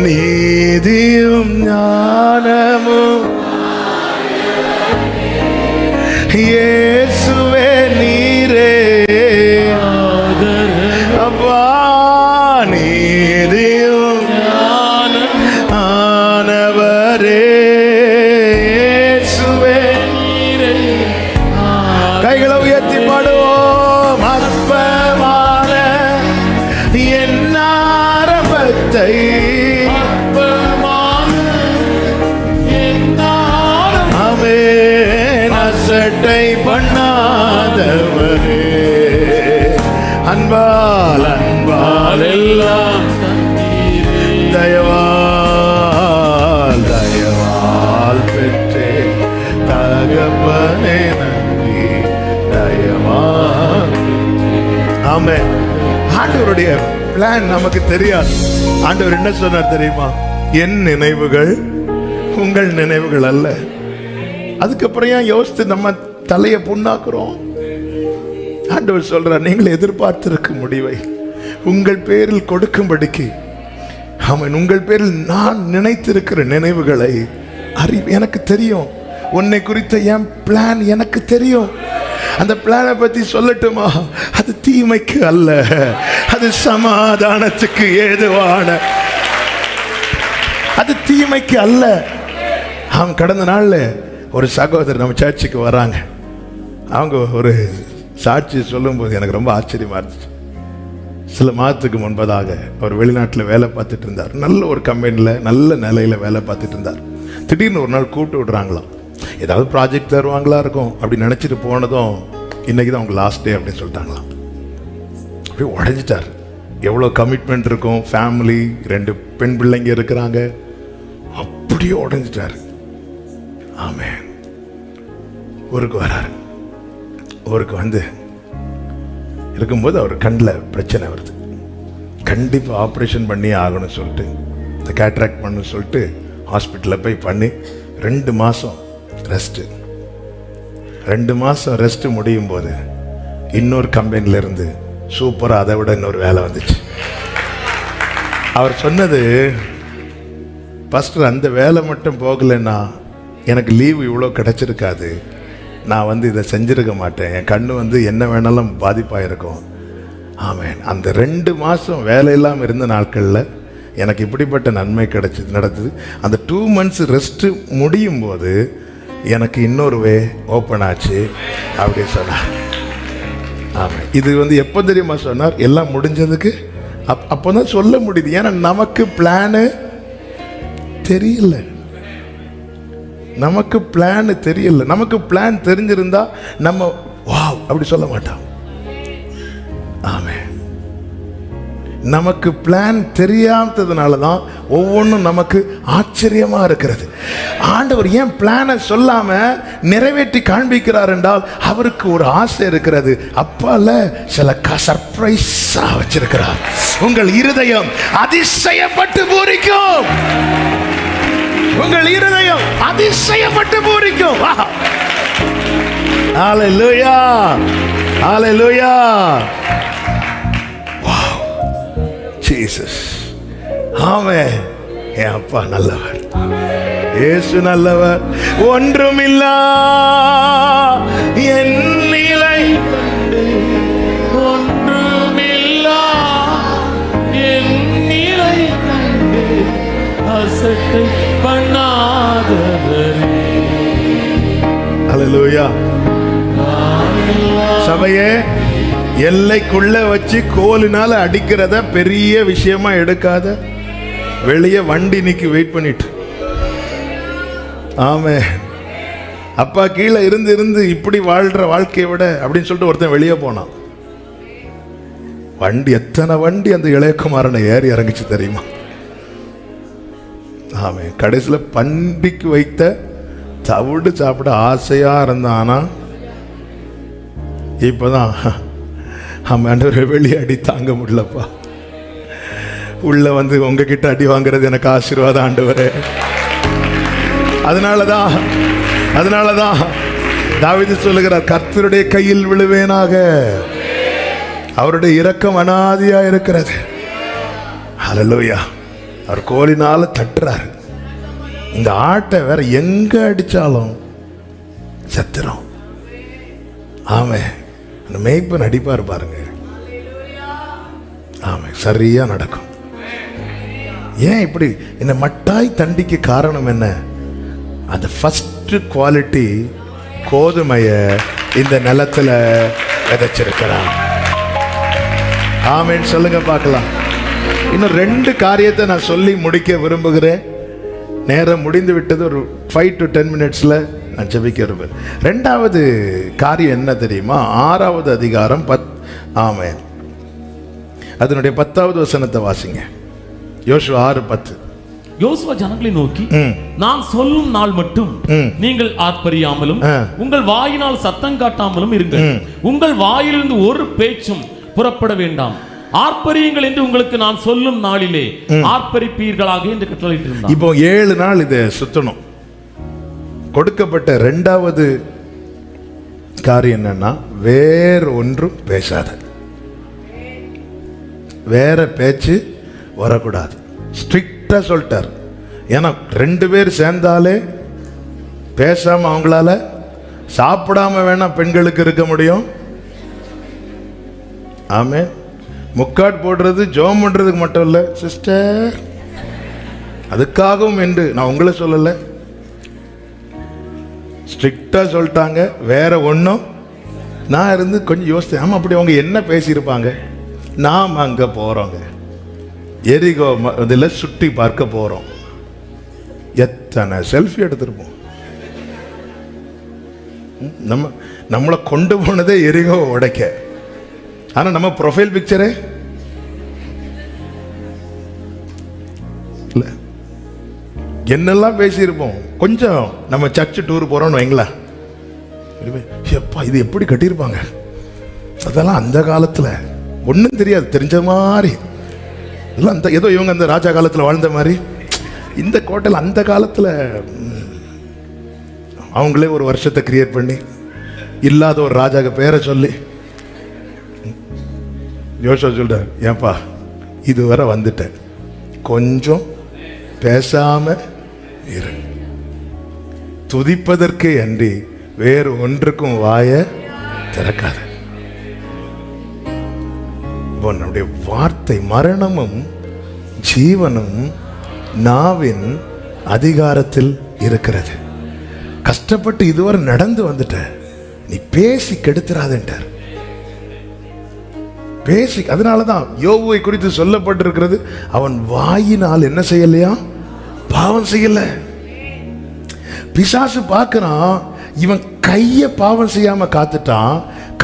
நீதியும் ஞானமும் இயேசுவே நீரே. அசட்டை பண்ணாதவரே, அன்பால் அன்பால் எல்லாம் தயவால் தயவால் பெற்றே தகப்பனே நன்றி தயவால். ஆமென். ஆண்டவருடைய பிளான் நமக்கு தெரியாது. ஆண்டவர் என்ன சொன்னார் தெரியுமா? என் நினைவுகள் உங்கள் நினைவுகள் அல்ல. அதுக்கப்புறம் ஏன் யோசித்து நம்ம தலையை புண்ணாக்குறோம்? ஆண்டவர் சொல்றார், நீங்கள் எதிர்பார்த்திருக்க முடிவை உங்கள் பேரில் கொடுக்கும்படிக்கு அவன் உங்கள் பேரில் நான் நினைத்திருக்கிற நினைவுகளை எனக்கு தெரியும். உன்னை குறித்த என் பிளான் எனக்கு தெரியும். அந்த பிளானை பத்தி சொல்லட்டுமா? அது தீமைக்கு அல்ல, அது சமாதானத்துக்கு ஏதுவான, அது தீமைக்கு அல்ல. அவன் கடந்த நாள்ல ஒரு சகோதரர் நம்ம சர்ச்சுக்கு வராங்க. அவங்க ஒரு சாட்சி சொல்லும்போது எனக்கு ரொம்ப ஆச்சரியமா இருந்துச்சு. சில மாதத்துக்கு முன்பதாக அவர் வெளிநாட்டில் வேலை பார்த்துட்டு இருந்தார். நல்ல ஒரு கம்பெனியில் நல்ல நிலையில் வேலை பார்த்துட்டு இருந்தார். திடீர்னு ஒரு நாள் கூப்பிட்டு விடுறாங்களாம். ஏதாவது ப்ராஜெக்ட் தருவாங்களா இருக்கும் அப்படி நினச்சிட்டு போனதும் இன்னைக்கு தான் அவங்க லாஸ்ட் டே அப்படின்னு சொல்லிட்டாங்களாம். அப்படியே உடஞ்சிட்டார். எவ்வளோ கமிட்மெண்ட் இருக்கும், ஃபேமிலி, 2 பெண் பிள்ளைங்க இருக்கிறாங்க. அப்படியே உடஞ்சிட்டார். ஆமென். ஊருக்கு வராரு. ஊருக்கு வந்து இருக்கும்போது அவர் கண்ணில் பிரச்சனை வருது. கண்டிப்பாக ஆப்ரேஷன் பண்ணி ஆகணும்னு சொல்லிட்டு, இந்த கேட்ராக்ட் பண்ணு சொல்லிட்டு ஹாஸ்பிட்டலில் போய் பண்ணி 2 மாதம் ரெஸ்ட்டு. 2 மாதம் ரெஸ்ட்டு முடியும் போது இன்னொரு கம்பெனிலேருந்து சூப்பராக அதை விட இன்னொரு வேலை வந்துச்சு. அவர் சொன்னது, பாஸ்டர் அந்த வேலை மட்டும் போகலைன்னா எனக்கு லீவு இவ்வளோ கிடைச்சிருக்காது, நான் வந்து இதை செஞ்சிருக்க மாட்டேன், என் கண்ணு என்ன வேணாலும் பாதிப்பாயிருக்கும். ஆமென். அந்த 2 மாதம் வேலை இல்லாமல் இருந்த நாட்களில் எனக்கு இப்படிப்பட்ட நன்மை நடந்தது. அந்த 2 months ரெஸ்ட்டு முடியும் போது எனக்கு இன்னொரு வே ஓப்பன் ஆச்சு அப்படி சொன்னார். ஆமாம். இது எப்போ தெரியுமா சொன்னார்? எல்லாம் முடிஞ்சதுக்கு அப்போ தான் சொல்ல முடியுது. ஏன்னா நமக்கு பிளானு தெரியல. நமக்கு பிளான் தெரியல. நமக்கு பிளான் தெரிஞ்சிருந்தா நம்ம வாவ் அப்படி சொல்ல மாட்டோம். ஆமென். நமக்கு பிளான் தெரியாததுனால தான் ஒவ்வொன்றும் நமக்கு ஆச்சரியமா இருக்கிறது. ஆண்டவர் ஏன் பிளானை சொல்லாம நிறைவேற்றி காண்பிக்கிறார் என்றால் அவருக்கு ஒரு ஆசை இருக்கிறது. அப்பால சில சர்ப்ரைஸா வச்சிருக்கிறார். உங்கள் இருதயம் அதிசயப்பட்டு பூரிக்கும். உங்கள் இருதயம் அதிசயப்பட்டு பூரிக்கும். ஹல்லேலூயா, ஹல்லேலூயா. Wow, Jesus. ஆமென். என் அப்பா நல்லவர், இயேசு நல்லவர். ஒன்றுமில்லா என் நிலை, ஒன்றுமில்லா என் நிலை கண்டு அசட்டை பண்ணாதவரே. ஹல்லேலூயா. சபையே, எல்லைக்குள்ள வச்சு கோலினால அடிக்கிறத பெரிய விஷயமா எடுக்காத. வெளியே வண்டி நிக்கி வெயிட் பண்ணிட்டு, ஆமே அப்பா கீழே இருந்து இருந்து இப்படி வாழ்ற வாழ்க்கையை விட அப்படின்னு சொல்லிட்டு ஒருத்தன் வெளியே போனான். வண்டி எத்தனை வண்டி அந்த இளையகுமாரனை ஏறி இறங்கிச்சு தெரியுமா? ஆமே. கடைசியில் பண்டிக்கு வைத்த தவிடு சாப்பிட ஆசையா இருந்தானா, இப்பதான் ஆண்டவரை வெளியே அடி தாங்க முடியலப்பா, உள்ள உங்ககிட்ட அடி வாங்குறது எனக்கு ஆசீர்வாதம் ஆண்டவரே. அதனாலதான் தாவீது சொல்லுகிறார், கர்த்தருடைய கையில் விழுவேனாக, அவருடைய இரக்கம் அனாதியா இருக்கிறது. ஹல்லேலூயா. அவர் கோலினால தட்டுறாரு. இந்த ஆட்டை வேற எங்க அடிச்சாலும் சத்திரம். ஆமே. அந்த மேய்ப்பன் அடிப்பார் பாருங்க. ஆமே, சரியா நடக்கும். ஏன் இப்படி இந்த மட்டாய் தண்டிக்கு காரணம் என்ன? அந்த ஃபர்ஸ்ட் குவாலிட்டி கோதுமைய இந்த நிலத்துல விதைச்சிருக்கிறான். ஆமேன்னு சொல்லுங்க பார்க்கலாம். இன்னும் 2 காரியத்தை நான் சொல்லி முடிக்க விரும்புகிறேன். நேரம் முடிந்து விட்டது. ஒரு 5 to 10 மினிட்ஸில் நான் ஜெபிக்கிறது. ரெண்டாவது காரியம் என்ன தெரியுமா? 6வது அதிகாரம் ஆமென், அதனுடைய 10வது வசனத்தை வாசிங்க. யோசுவா 6:10. யோசுவா ஜனங்களை நோக்கி, நான் சொல்லும் நாள் மட்டும் நீங்கள் ஆர்ப்பரியாமலும் உங்கள் வாயினால் சத்தம் காட்டாமலும் இருங்கள். உங்கள் வாயிலிருந்து ஒரு பேச்சும் புறப்பட வேண்டாம். ஆர்ப்பரியுங்கள் என்று உங்களுக்கு நான் சொல்லும் நாளிலே ஆர்ப்பரிப்பீர்களாக என்று கட்டளையிட்டிருந்தார். இப்போ 7 நாள் இதை சுத்தணும். கொடுக்கப்பட்ட 2வது காரியம் என்னன்னா, வேற ஒன்றும் பேசாத, வேற பேச்சு வரக்கூடாது. ஸ்ட்ரிக்டா சொல்லிட்டார். ஏன்னா 2 பேர் சேர்ந்தாலே பேசாம அவங்களால சாப்பிடாம வேணா பெண்களுக்கு இருக்க முடியும். ஆமே, முக்காட் போடுறது ஜோம் பண்றதுக்கு மட்டும் இல்ல சிஸ்டர், அதுக்காகவும் என்று நான் உங்களை சொல்லல. ஸ்ட்ரிக்டா சொல்லிட்டாங்க, வேற ஒன்றும். நான் இருந்து கொஞ்சம் யோசித்தேன், ஆமா அப்படி அவங்க என்ன பேசியிருப்பாங்க? நாம் அங்க போறோங்க, எரிகோ இதில் சுட்டி பார்க்க போறோம். எத்தனை செல்ஃபி எடுத்திருப்போம். நம்மளை கொண்டு போனதே எரிகோ உடைக்க. ஆனா நம்ம ப்ரொஃபைல் பிக்சரே இல்ல. என்னெல்லாம் பேசியிருப்போம். கொஞ்சம் நம்ம சர்ச்சு டூர் போறோம்னு வைங்களா, எப்பா இது எப்படி கட்டியிருப்பாங்க, அதெல்லாம் அந்த காலத்துல ஒன்றும் தெரியாது, தெரிஞ்ச மாதிரி எல்லாம் அந்த ஏதோ இவங்க அந்த ராஜா காலத்தில் வாழ்ந்த மாதிரி. இந்த கோட்டையில் அந்த காலத்தில் அவங்களே ஒரு வருஷத்தை கிரியேட் பண்ணி இல்லாத ஒரு ராஜாக்கு பேரை சொல்லி யோசிச்சு சொல்றார், ஏன்பா இதுவரை வந்துட்டேன், கொஞ்சம் பேசாம இரு, துதிப்பதற்கு அன்றி வேறு ஒன்றுக்கும் வாய திறக்காத. நம்முடைய வார்த்தை மரணமும் ஜீவனும் நாவின் அதிகாரத்தில் இருக்கிறது. கஷ்டப்பட்டு இதுவரை நடந்து வந்துட்ட, நீ பேசி கெடுத்துறாதேன்றார். பேசி, அதனாலதான் யோபுவை குறித்து சொல்லப்பட்டிருக்கிறது, அவன் வாயினால் என்ன செய்யலையா, பாவம் செய்யல. பிசாசு பார்க்கிறான், இவன் கைய பாவம் செய்யாம காத்துட்டான்,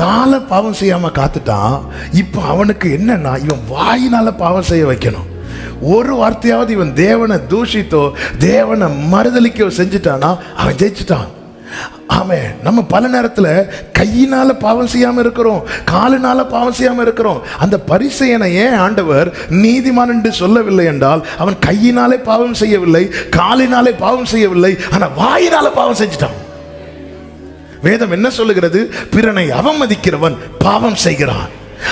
காலை பாவம் செய்யாம காத்துட்டான். இப்ப அவனுக்கு என்னன்னா, இவன் வாயினால பாவம் செய்ய வைக்கணும். ஒரு வார்த்தையாவது இவன் தேவனை தூஷித்தோ தேவனை மறுதலிக்கோ செஞ்சுட்டானா அவன் ஜெயிச்சுட்டான். ஆமே, நம்ம பல நேரத்துல கையினால பாவம் செய்யாம இருக்கிறோம், காலினால பாவம் செய்யாம இருக்கிறோம். அந்த பரிசேயனை ஏன் ஆண்டவர் நீதிமான் என்று சொல்லவில்லை என்றால், அவன் கையினாலே பாவம் செய்யவில்லை, காலினாலே பாவம் செய்யவில்லை, ஆனா வாயினால பாவம் செஞ்சுட்டான். வேதம் என்ன சொல்லுகிறது? பிறனை அவமதிக்கிறவன் பாவம் செய்கிறான்.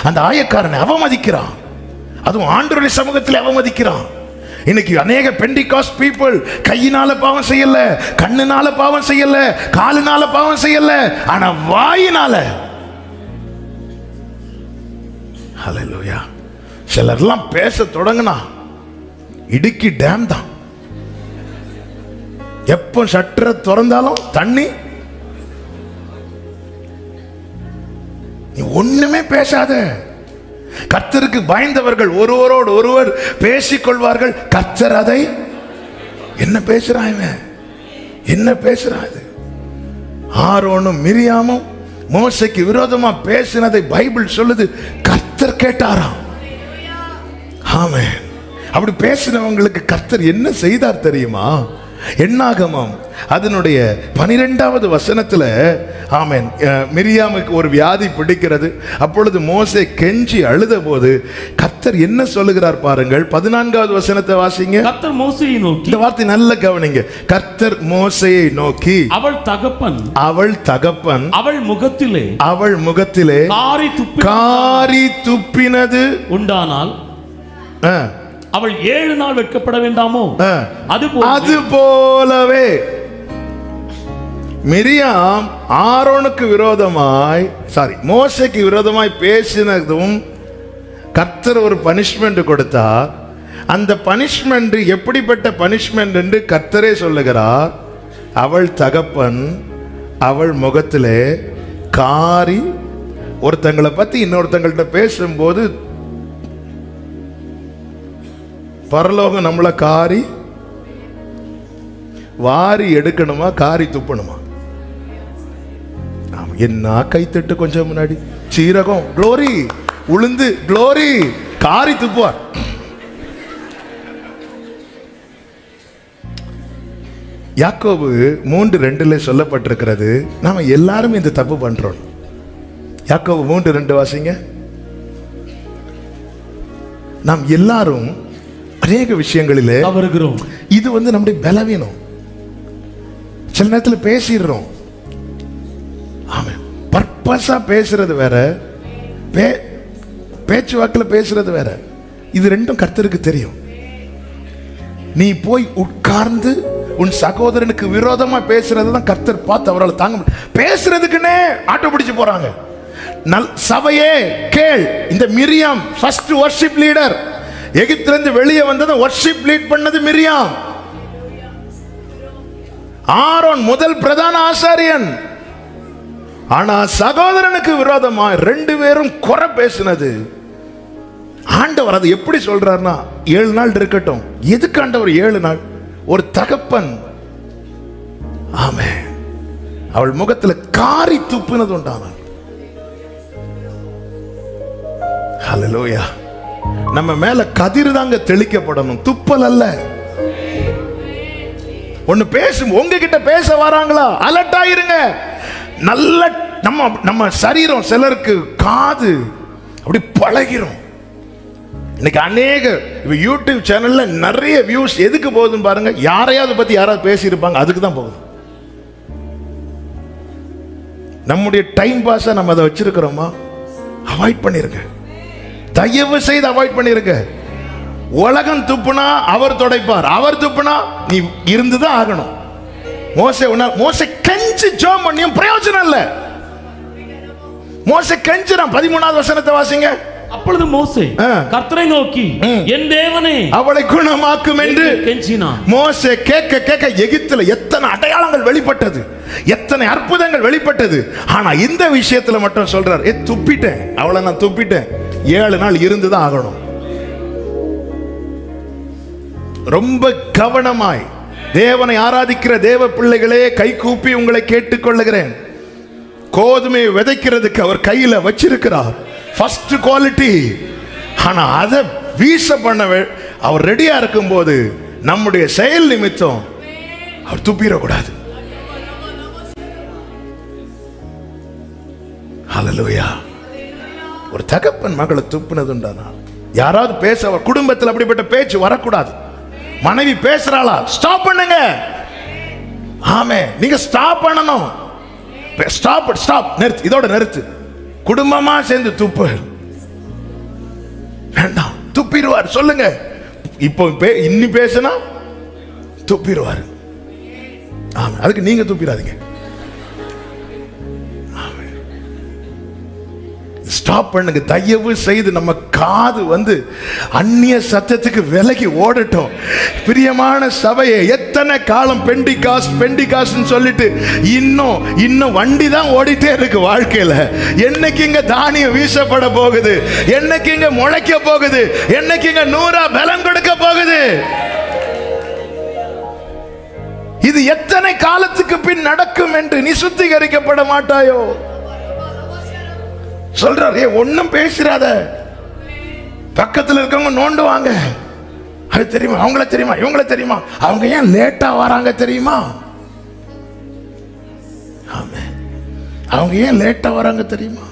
அந்த ஆயக்காரனை அவமதிக்கிறான், அதுவும் ஆண்டவருடைய சமூகத்தில் அவமதிக்கிறான். இன்னைக்கு அநேக பெண்டிகாஸ்ட் பீப்புள் கையினால பாவம் செய்யல, கண்ணுனால பாவம் செய்யல, காலினால பாவம் செய்யல, ஆனா வாயினால. ஹல்லேலூயா. சிலர்லாம் பேச தொடங்கினா இடுக்கி டேம் தான். எப்போ ஷட்டரை திறந்தாலும் தண்ணி. நீ ஒண்ணுமே பேசாத. கர்த்தருக்கு பயந்தவர்கள் ஒருவரோடு ஒருவர் பேசிக்கொள்வார்கள், கர்த்தர் அதை. என்ன பேசுறான் இவன், என்ன பேசுறான்? ஆரோனும் மிரியாமும் மோசேக்கு விரோதமா பேசினதை பைபிள் சொல்லுது, கர்த்தர் கேட்டாராம். ஆமென். அப்படி பேசினவங்களுக்கு கர்த்தர் என்ன செய்தார் தெரியுமா? என்னாகமம் அதனுடைய 12வது வசனத்துல, ஆமென், மிரியாமுக்கு ஒரு வியாதி பிடிக்கிறது. அப்பொழுது மோசே கெஞ்சி அழுத போது கர்த்தர் என்ன சொல்லுகிறார் பாருங்கள். 14வது வசனத்தை வாசிங்க. கர்த்தர் மோசேயை நோக்கி, இந்த வார்த்தை நல்ல கவனிங்க. கர்த்தர் மோசேயை நோக்கி, அவள் தகப்பன் அவள் முகத்திலே காரி துப்பினது உண்டானால் அவள் 7 நாள் வெட்கப்பட வேண்டாமோ? அது போலவே மிரியாம் ஆரோனுக்கு விரோதமாய், மோசேக்கு விரோதமாய் பேசினதும் கர்த்தர் ஒரு பனிஷ்மெண்ட் கொடுத்தார். அந்த பனிஷ்மெண்ட் எப்படிப்பட்ட பனிஷ்மெண்ட் என்று கர்த்தரே சொல்லுகிறார். அவள் தகப்பன் அவள் முகத்திலே காரி, ஒருத்தங்களை பத்தி இன்னொருத்தங்கள்ட்ட பேசும்போது பரலோகம் நம்மளை காரி வாரி எடுக்கணுமா காரி துப்பணுமா? என்ன கைத்தட்டு கொஞ்சம் முன்னாடி சீரகம் க்ளோரி, உளுந்து க்ளோரி, காரி துப்புவார். யாக்கோபு 3:2 சொல்லப்பட்டிருக்கிறது, நாம எல்லாரும் இந்த தப்பு பண்றோம். யாக்கோபு 3:2 வாசிங்க. நாம் எல்லாரும் அநேக விஷயங்களிலே தவறுகிறோம். இது நம்முடைய பலவீனம். சில நேரத்தில் பேசிடுறோம். ஆமாம், பர்பஸா பேசுறது வேற, பேச்சுவாக்கில் பேசுறது வேற. இது ரெண்டும் கர்த்தருக்கு தெரியும். நீ போய் உட்கார்ந்து உன் சகோதரனுக்கு விரோதமா பேசுறது தான் கர்த்தர் பார்த்து அவரால் தாங்க முடியும். பேசுறதுக்குன்னே ஆட்டோ பிடிச்சு போறாங்க. சபையே கேள், இந்த மிரியாம் ஃபர்ஸ்ட் வர்ஷிப் லீடர். எகிப்திலிருந்து வெளியே வந்தது வர்ஷிப் லீட் பண்ணது மிரியாம். ஆரோன் முதல் பிரதான ஆசாரியன். ஆனா சகோதரனுக்கு விரோதமா 2 பேரும் குறை பேசினது. ஆண்டவர் அதை எப்படி சொல்றாருன்னா, 7 நாள் இருக்கட்டும். எதுக்கு ஆண்டவர் 7 நாள்? ஒரு தகப்பன் ஆமென் அவள் முகத்துல காரி துப்புனது உண்டான. ஹல்லேலூயா. நம்ம மேல கதிர் தாங்க தெளிக்கப்படணும், துப்பல் அல்ல. ஒண்ணு பேசும், உங்ககிட்ட பேச வராங்களா அலர்ட் ஆயிருங்க. நல்ல நம்ம சரீரம் சிலருக்கு காது அப்படி பழகிரும். இன்னைக்கு அநேக யூடியூப் சேனல்ல நிறைய வியூஸ் எதுக்கு போகுதுன்னு பாருங்க. யாரையாவது பத்தி யாராவது பேசி இருப்பாங்க, அதுக்கு தான் போகுது. நம்முடைய டைம் பாஸா நம்ம அதை வச்சிருக்கிறோமா? அவாய்ட் பண்ணிருங்க, தயவு செய்து அவாய்ட் பண்ணிருங்க. உலகம் துப்புனா அவர் துடைப்பார், அவர் துப்புனா நீ இருந்துதான் ஆகணும். மோசே கெஞ்சி ஜெபம் பண்ணியும் பிரயோஜனம் இல்ல. மோசே கெஞ்சினான். 13வது வசனத்தை வாசிங்க. அப்பொழுது மோசே கர்த்தரை நோக்கி, என் தேவனே அவளை குணமாக்கும் என்று கெஞ்சினான். மோசே கேட்க எகிப்துல எத்தனை அடையாளங்கள் வெளிப்பட்டது, எத்தனை அற்புதங்கள் வெளிப்பட்டது. ஆனா இந்த விஷயத்துல மட்டும் சொல்றார், துப்பிட்டேன், அவளை நான் துப்பிட்டேன், 7 நாள் இருந்துதான் ஆகணும். ரொம்ப கவனமாய் தேவனை ஆராதிக்கிற தேவ பிள்ளைகளே, கை கூப்பி உங்களை கேட்டுக்கொள்ளுகிறேன். கோதுமை விதைக்கிறதுக்கு அவர் கையில வச்சிருக்கிறார், ஃபர்ஸ்ட் குவாலிட்டி. ஆனா அதை வீச பண்ண அவர் ரெடியா இருக்கும் போது நம்முடைய செயல் நிமித்தம் அவர் துப்பிடக்கூடாது. ஹல்லேலூயா. ஒரு தகப்பன் மகளை துப்புனது உண்டானா? யாராவது பேச, குடும்பத்தில் அப்படிப்பட்ட பேச்சு வரக்கூடாது. மனைவி பேசுறாளா, ஸ்டாப் பண்ணுங்க. ஆமே, நீங்க ஸ்டாப் பண்ணணும். ஸ்டாப், நிறுத்து, இதோட நிறுத்து. குடும்பமா சேர்ந்து துப்பு வேண்டாம், துப்பிடுவார். சொல்லுங்க, இப்போ இன்னி பேசினா துப்பிடுவார். ஆமா, அதுக்கு நீங்க துப்பிடாதீங்க. ஸ்டாப் பண்ணுங்க, தயவு செய்து. நம்ம காது அந்நிய சத்தத்துக்கு விலகி ஓடட்டும். பிரியமான சபையை, எத்தனை காலம் பெண்டிகாஸ்ட் சொல்லிட்டு இன்னும் வண்டி தான் ஓடிட்டே இருக்கு வாழ்க்கையில. என்னைக்கு இங்க தானியம் வீசப்பட போகுது, என்னைக்கு இங்க முளைக்க போகுது, என்னைக்கு இங்க 100 பலன் கொடுக்க போகுது. இது எத்தனை காலத்துக்கு பின் நடக்கும் என்று நீ சுத்திகரிக்கப்பட மாட்டாயோ? சொல்றாரு, ஒன்னும் பேசிராத. பக்கத்தில் இருக்கவங்க நோண்டுவாங்க. அது தெரியுமா, அவங்கள தெரியுமா, இவங்கள தெரியுமா, அவங்க ஏன் லேட்டா வராங்க தெரியுமா, அவங்க ஏன் லேட்டா வராங்க தெரியுமா,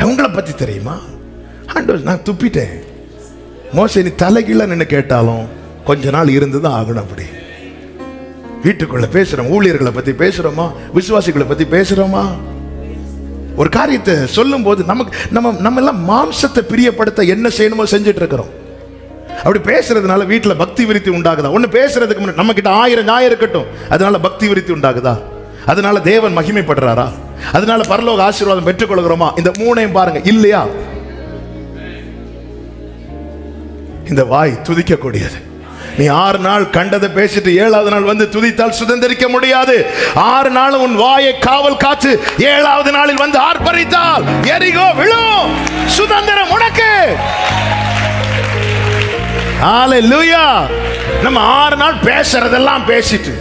அவங்கள பத்தி தெரியுமா. ஆண்டவர், நான் துப்பிட்டேன். மோசே, நீ தலைகீழ நின்று கேட்டாலும் கொஞ்ச நாள் இருந்துதான் ஆகணும். அப்படி வீட்டுக்குள்ள பேசுறோம், ஊழியர்களை பத்தி பேசுறோமா, விசுவாசிகளை பத்தி பேசுறோமா? ஒரு காரியத்தை சொல்லும் போது நம்ம எல்லாம் மாம்சத்தை பிரியப்படுத்த என்ன செய்யணுமோ செஞ்சுட்டு இருக்கிறோம். அப்படி பேசுறதுனால வீட்டுல பக்தி விருத்தி உண்டாகுதா? ஒண்ணு பேசுறதுக்கு முன்னாடி நம்ம கிட்ட 1000 நியாயம் இருக்கட்டும், அதனால பக்தி விருத்தி உண்டாகுதா? அதனால தேவன் மகிமைப்படுறாரா? அதனால பரலோக ஆசீர்வாதம் பெற்றுக்கொள்கிறோமா? இந்த 3ஐயும் பாருங்க. இல்லையா? இந்த வாய் துதிக்கக்கூடியது. நீ 6 நாள் கண்டதை பேசிட்டு 7வது நாள் துதித்தால் சுதந்திரிக்க முடியாது. 6 நாள் உன் வாயை காவல் காத்து 7வது நாளில் ஆர்ப்பரித்தால் எரிகோ விழும். சுதந்திரம் உனக்கு. ஹல்லேலூயா. நம்ம 6 நாள் பேசுறதெல்லாம் பேசிட்டு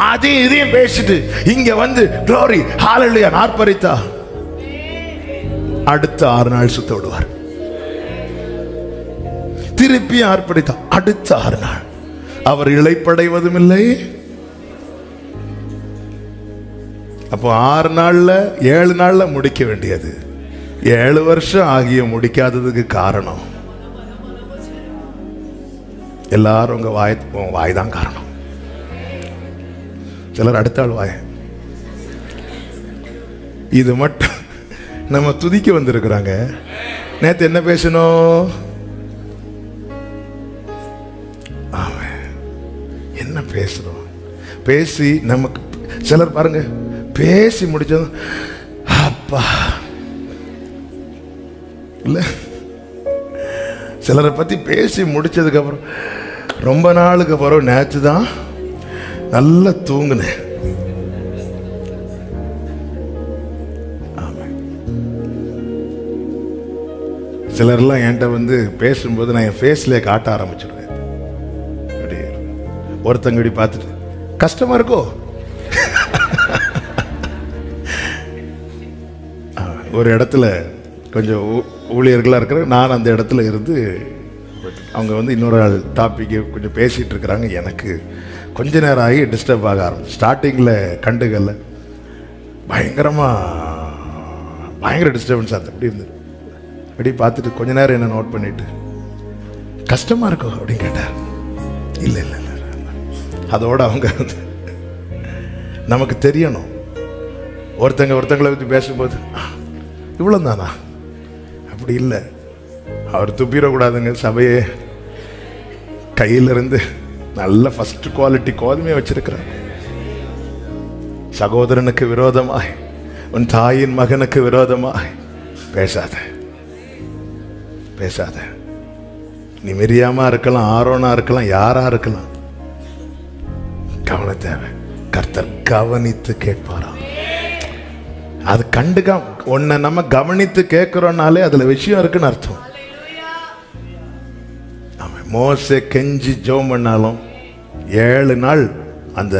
அதையும் இதையும் பேசிட்டு இங்க வந்து க்ளோரி ஹalleluya ஆர்ப்பரித்தா அடுத்த 6 நாள் சுத்த விடுவார். திருப்பி ஆர்ப்பரித்தா அடுத்த 6 நாள் அவர் இளைப்படைவதும் இல்லை. அப்போ 6 நாள்ல 7 நாள்ல முடிக்க வேண்டியது 7 வருஷம் ஆகிய முடிக்காததுக்கு காரணம் எல்லாரும் உங்க வாய் தான் காரணம். சிலர் அடுத்த ஆள் வாய். இது மட்டும் நம்ம துதிக்க வந்திருக்கிறாங்க. நேத்து என்ன பேசணும்? என்ன பேசுறோம்? பேசி நமக்கு சிலர் பாருங்க பேசி முடிச்சதும் அப்பா இல்ல, சிலரை பத்தி பேசி முடிச்சதுக்கு அப்புறம் ரொம்ப நாளுக்கு அப்புறம் நேற்று தான் நல்லா தூங்குனேன். சிலர்லாம் என்கிட்ட வந்து பேசும்போது நான் என் ஃபேஸ்லேயே காட்ட ஆரம்பிச்சிடுவேன். அப்படி ஒருத்தங்க இப்படி பார்த்துட்டு கஷ்டமா இருக்கோ ஒரு இடத்துல கொஞ்சம் ஊழியர்களாக இருக்கிற நான் அந்த இடத்துல இருந்து அவங்க வந்து இன்னொரு ஆள் டாப்பிக்கு கொஞ்சம் பேசிகிட்டு இருக்கிறாங்க. எனக்கு கொஞ்ச நேரம் ஆகி டிஸ்டர்ப் ஆக ஆரம்பிச்சு. ஸ்டார்டிங்கில் கண்டுகள்ல பயங்கர டிஸ்டர்பன்ஸ் ஆகுது. அப்படி இருந்தது. அப்படி பார்த்துட்டு கொஞ்ச நேரம் என்ன நோட் பண்ணிட்டு கஷ்டமாக இருக்கும் அப்படின்னு கேட்டார். இல்லை இல்லை இல்லை, அதோட அவங்க நமக்கு தெரியணும். ஒருத்தங்களை பற்றி பேசும்போது இவ்வளோ தானா? அப்படி இல்லை. அவர் துப்பிடக்கூடாதுங்க. சபையே கையிலிருந்து நல்ல ஃபர்ஸ்ட் குவாலிட்டி கோதுமையை வச்சிருக்கிறார். சகோதரனுக்கு விரோதமாய் உன் தாயின் மகனுக்கு விரோதமாய் பேசாத பேசாத. நீ மிரியாமா இருக்கலாம், ஆரோனா இருக்கலாம், யாரா இருக்கலாம், கவன தேவை. கர்த்தர் கவனித்து கேட்பாரா? அது கண்டுக்க ஒன்ன நம்ம கவனித்து கேட்கிறோம்னாலே அதுல விஷயம் இருக்குன்னு அர்த்தம். மோசே கெஞ்சி ஜெபம் பண்ணாலும் 7 நாள் அந்த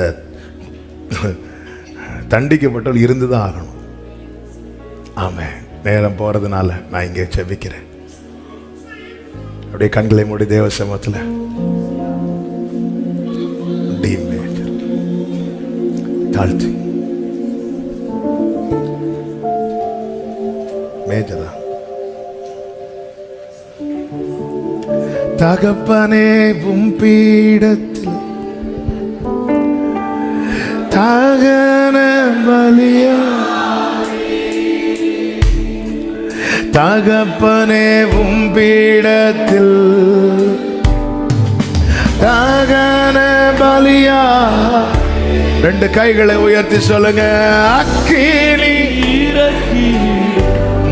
தண்டிக்கப்பட்டவள் இருந்துதான் ஆகணும். ஆமே, நேரம் போறதுனால நான் இங்கே செபிக்கிறேன். அப்படியே கண்களை மூடி தேவ சமூகத்தில் தாழ்த்தி மேஜரா. தகப்பனே உம் பீடத்தில் தகன பலியா, தகப்பனே உம் பீடத்தில் தகன பலியா. 2 கைகளை உயர்த்தி சொல்லுங்க. அக்கினி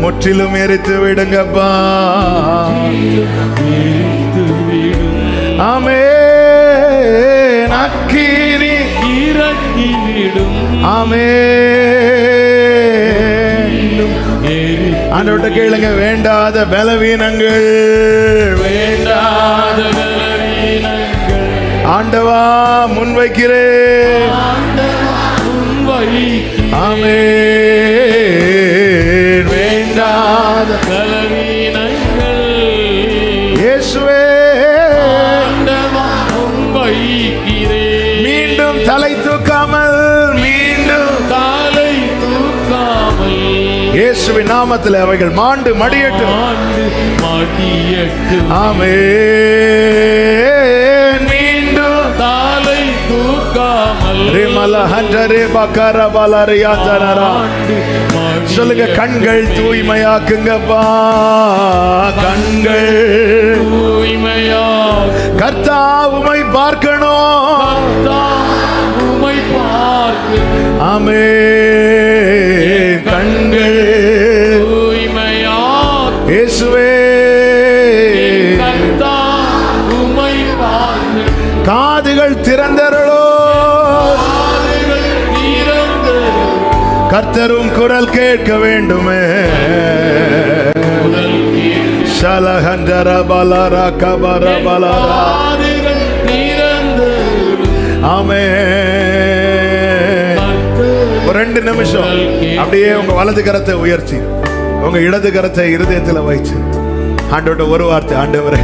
முற்றிலும் எரித்து விடுங்கப்பா. ஆமென். அக்கினி இறக்கி விடும். ஆமென். ஆண்டவர்ட்ட கேளுங்க. வேண்டாத பலவீனங்கள், வேண்டாத பலவீனங்கள் ஆண்டவா முன்வைக்கிறேன். ஆமென். வேண்டாத பலவீனங்கள் இயேசுவே மீண்டும் தலை தூக்காமல், மீண்டும் தலை தூக்காமல் இயேசுவின் நாமத்தில் அவைகள் மாண்டு மடியட்டும். ஆமென். மீண்டும் தலை தூக்காமல் சொல்லுங்க. கண்கள் தூய்மையாக்குங்கப்பா. கண்கள் தூய்மையா. கர்த்தா உம்மை பார்க்கணும். உம்மை பார்க்கணும். ஆமென். கண்கள் தூய்மையா. இயேசுவே கர்த்தா உம்மை பார்க்கணும். காதுகள் திறந்தருளோ. கர்த்தரும் குரல் கேட்க வேண்டுமே. ஷலஹந்தர பலரா கபர பலரா. ஆமென். 2 நிமிஷம் அப்படியே உங்க வலது கரத்தை உயர்த்தி உங்க இடது கரத்தை இருதயத்துல வைத்து ஆண்டவர்ட்ட ஒரு வார்த்தை, ஆண்டவரே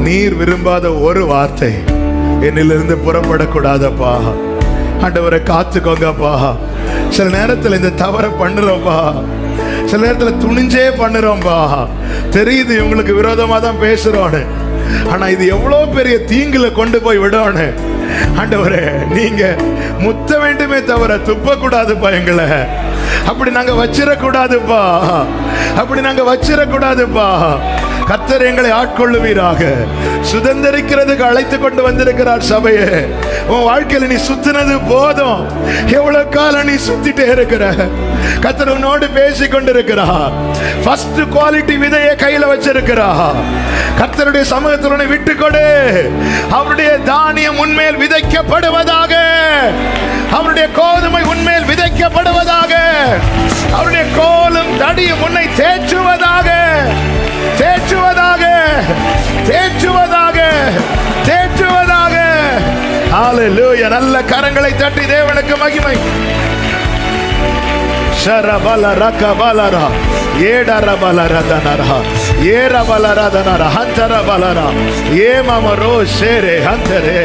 நீர் விரும்பாத ஒரு வார்த்தை என்னிலிருந்து புறப்படக்கூடாதப்பா. ஆண்டவரை காத்துக்கோங்கப்பா. சில நேரத்தில் இந்த தவறை பண்ணுறோம்ப்பா, சில நேரத்தில் துணிஞ்சே பண்ணுறோம்ப்பா. தெரியுது உங்களுக்கு விரோதமாக தான் பேசுறோன்னு, ஆனா இது எவ்வளோ பெரிய தீங்குல கொண்டு போய் விடோன்னு. ஆண்டவரே நீங்க முத்த வேண்டுமே தவிர துப்ப கூடாதுப்பா. எங்களை அப்படி நாங்க வச்சிடக்கூடாதுப்பா, அப்படி நாங்க வச்சிடக்கூடாதுப்பா. கர்த்தர் எங்களை ஆட்கொள்ளுவீராக. சுதந்திரிக்கிறதுக்கு அழைத்து கொண்டு வந்திருக்கிறார் சபையே. உன் வாழ்க்கையில நீ சுத்தினது போதும். எவ்வளவு காலம் நீ சுத்திட்டே இருக்கிற? கர்த்தர் உன்னோடு பேசி கொண்டிருக்கிறார். ஃபர்ஸ்ட் குவாலிட்டி விதையை கையில வச்சிருக்கிறார். கர்த்தருடைய சமூகத்தில் உன்னை விட்டு கொடு. அவருடைய தானியம் உன்மேல் விதைக்கப்படுவதாக, அவருடைய கோதுமை உன்மேல் விதைக்கப்படுவதாக, அவருடைய கோலும் தடியும் உன்னை தேற்றுவதாக, தேற்றுவதாக, தேற்றுவதாக, தேற்றுவதாக. ஹalleluya. நல்ல கரங்களை தட்டி தேவனுக்கு மகிமை. ஷரபலரகபலரா ஏடரபலரதனரா ஏரபலரதனரா ஹந்தரபலரா ஏமமரோ ஷேரே ஹந்தரே.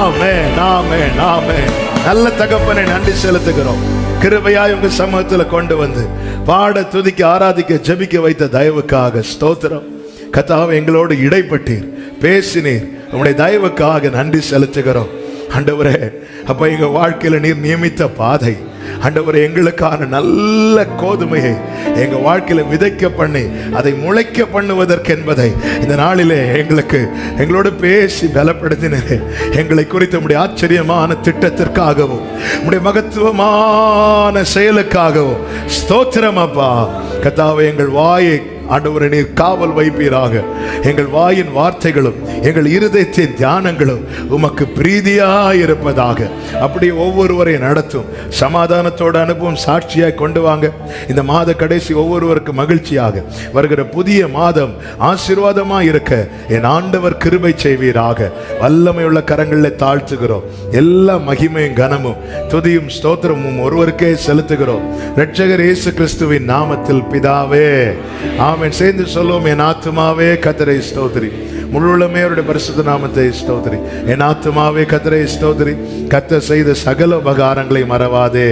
ஆமென், ஆமென், ஆமென். நல்ல தகப்பனை நன்றி செலுத்துகிறோம். கிருபையாய் உங்க சமூகத்தில் கொண்டு வந்து பாட, துதிக்க, ஆராதிக்க, ஜெபிக்க வைத்த தயவுக்காக ஸ்தோத்திரம். கர்த்தாவே எங்களோடு இடைப்பட்டீர், பேசினீர். உங்களுடைய தயவுக்காக நன்றி செலுத்துகிறோம். ஆண்டவரே அப்ப எங்க வாழ்க்கையில நீர் நியமித்த பாதை, ஆண்டவரே எங்களுக்கான நல்ல கோதுமையை எங்க வாழ்க்கையில விதைக்க பண்ணி அதை முளைக்க பண்ணுவதற்கு என்பதை இந்த நாளிலே எங்களோடு பேசி பலப்படுத்தினே. எங்களை குறித்த உடைய ஆச்சரியமான திட்டத்திற்காகவும் உடைய மகத்துவமான செயலுக்காகவும் ஸ்தோத்திரம் அப்பா. கர்த்தாவே எங்கள் வாயை ஆண்டவரே நீர் காவல் வைப்பீராக. எங்கள் வாயின் வார்த்தைகளும் எங்கள் இருதயத்தின் தியானங்களும் உமக்கு பிரீதியாய் இருப்பதாக. அப்படி ஒவ்வொருவரையும் நடத்தும். சமாதானத்தோட அனுபவம் சாட்சியாய் கொண்டு வாங்க. இந்த மாத கடைசி ஒவ்வொருவருக்கு மகிழ்ச்சியாக வருகிற புதிய மாதம் ஆசீர்வாதமாய் இருக்க என் ஆண்டவர் கிருபை செய்வீராக. வல்லமையுள்ள கரங்களில் தாழ்த்துகிறோம். எல்லா மகிமையும் கனமும் துதியும் ஸ்தோத்திரமும் ஒருவருக்கே செலுத்துகிறோம். இரட்சகர் இயேசு கிறிஸ்துவின் நாமத்தில் பிதாவே, ஆமென். சேர்ந்து சொல்லுவோம். என் ஆத்துமாவே கர்த்தரை ஸ்தோத்திரி, முழுவதுமே அவருடைய பரிசுத்த நாமத்தை ஸ்தோத்திரி. என் ஆத்துமாவே கர்த்தரை ஸ்தோத்திரி, கர்த்தர் செய்த சகல உபகாரங்களை மறவாதே.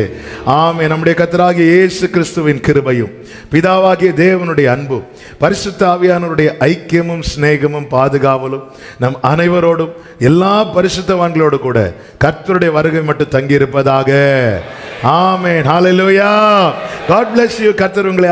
ஆமென். நம்முடைய கர்த்தராகிய இயேசு கிறிஸ்துவின் கிருபையும் பிதாவாகிய தேவனுடைய அன்பும் பரிசுத்த ஆவியானவருடைய ஐக்கியமும் சிநேகமும் பாதுகாவலும் நம் அனைவரோடும் எல்லா பரிசுத்தவான்களோடு கூட கர்த்தருடைய வருகை மட்டும் தங்கி இருப்பதாக. ஆமென். ஹalleluya. God bless you. கர்த்தர் உங்களை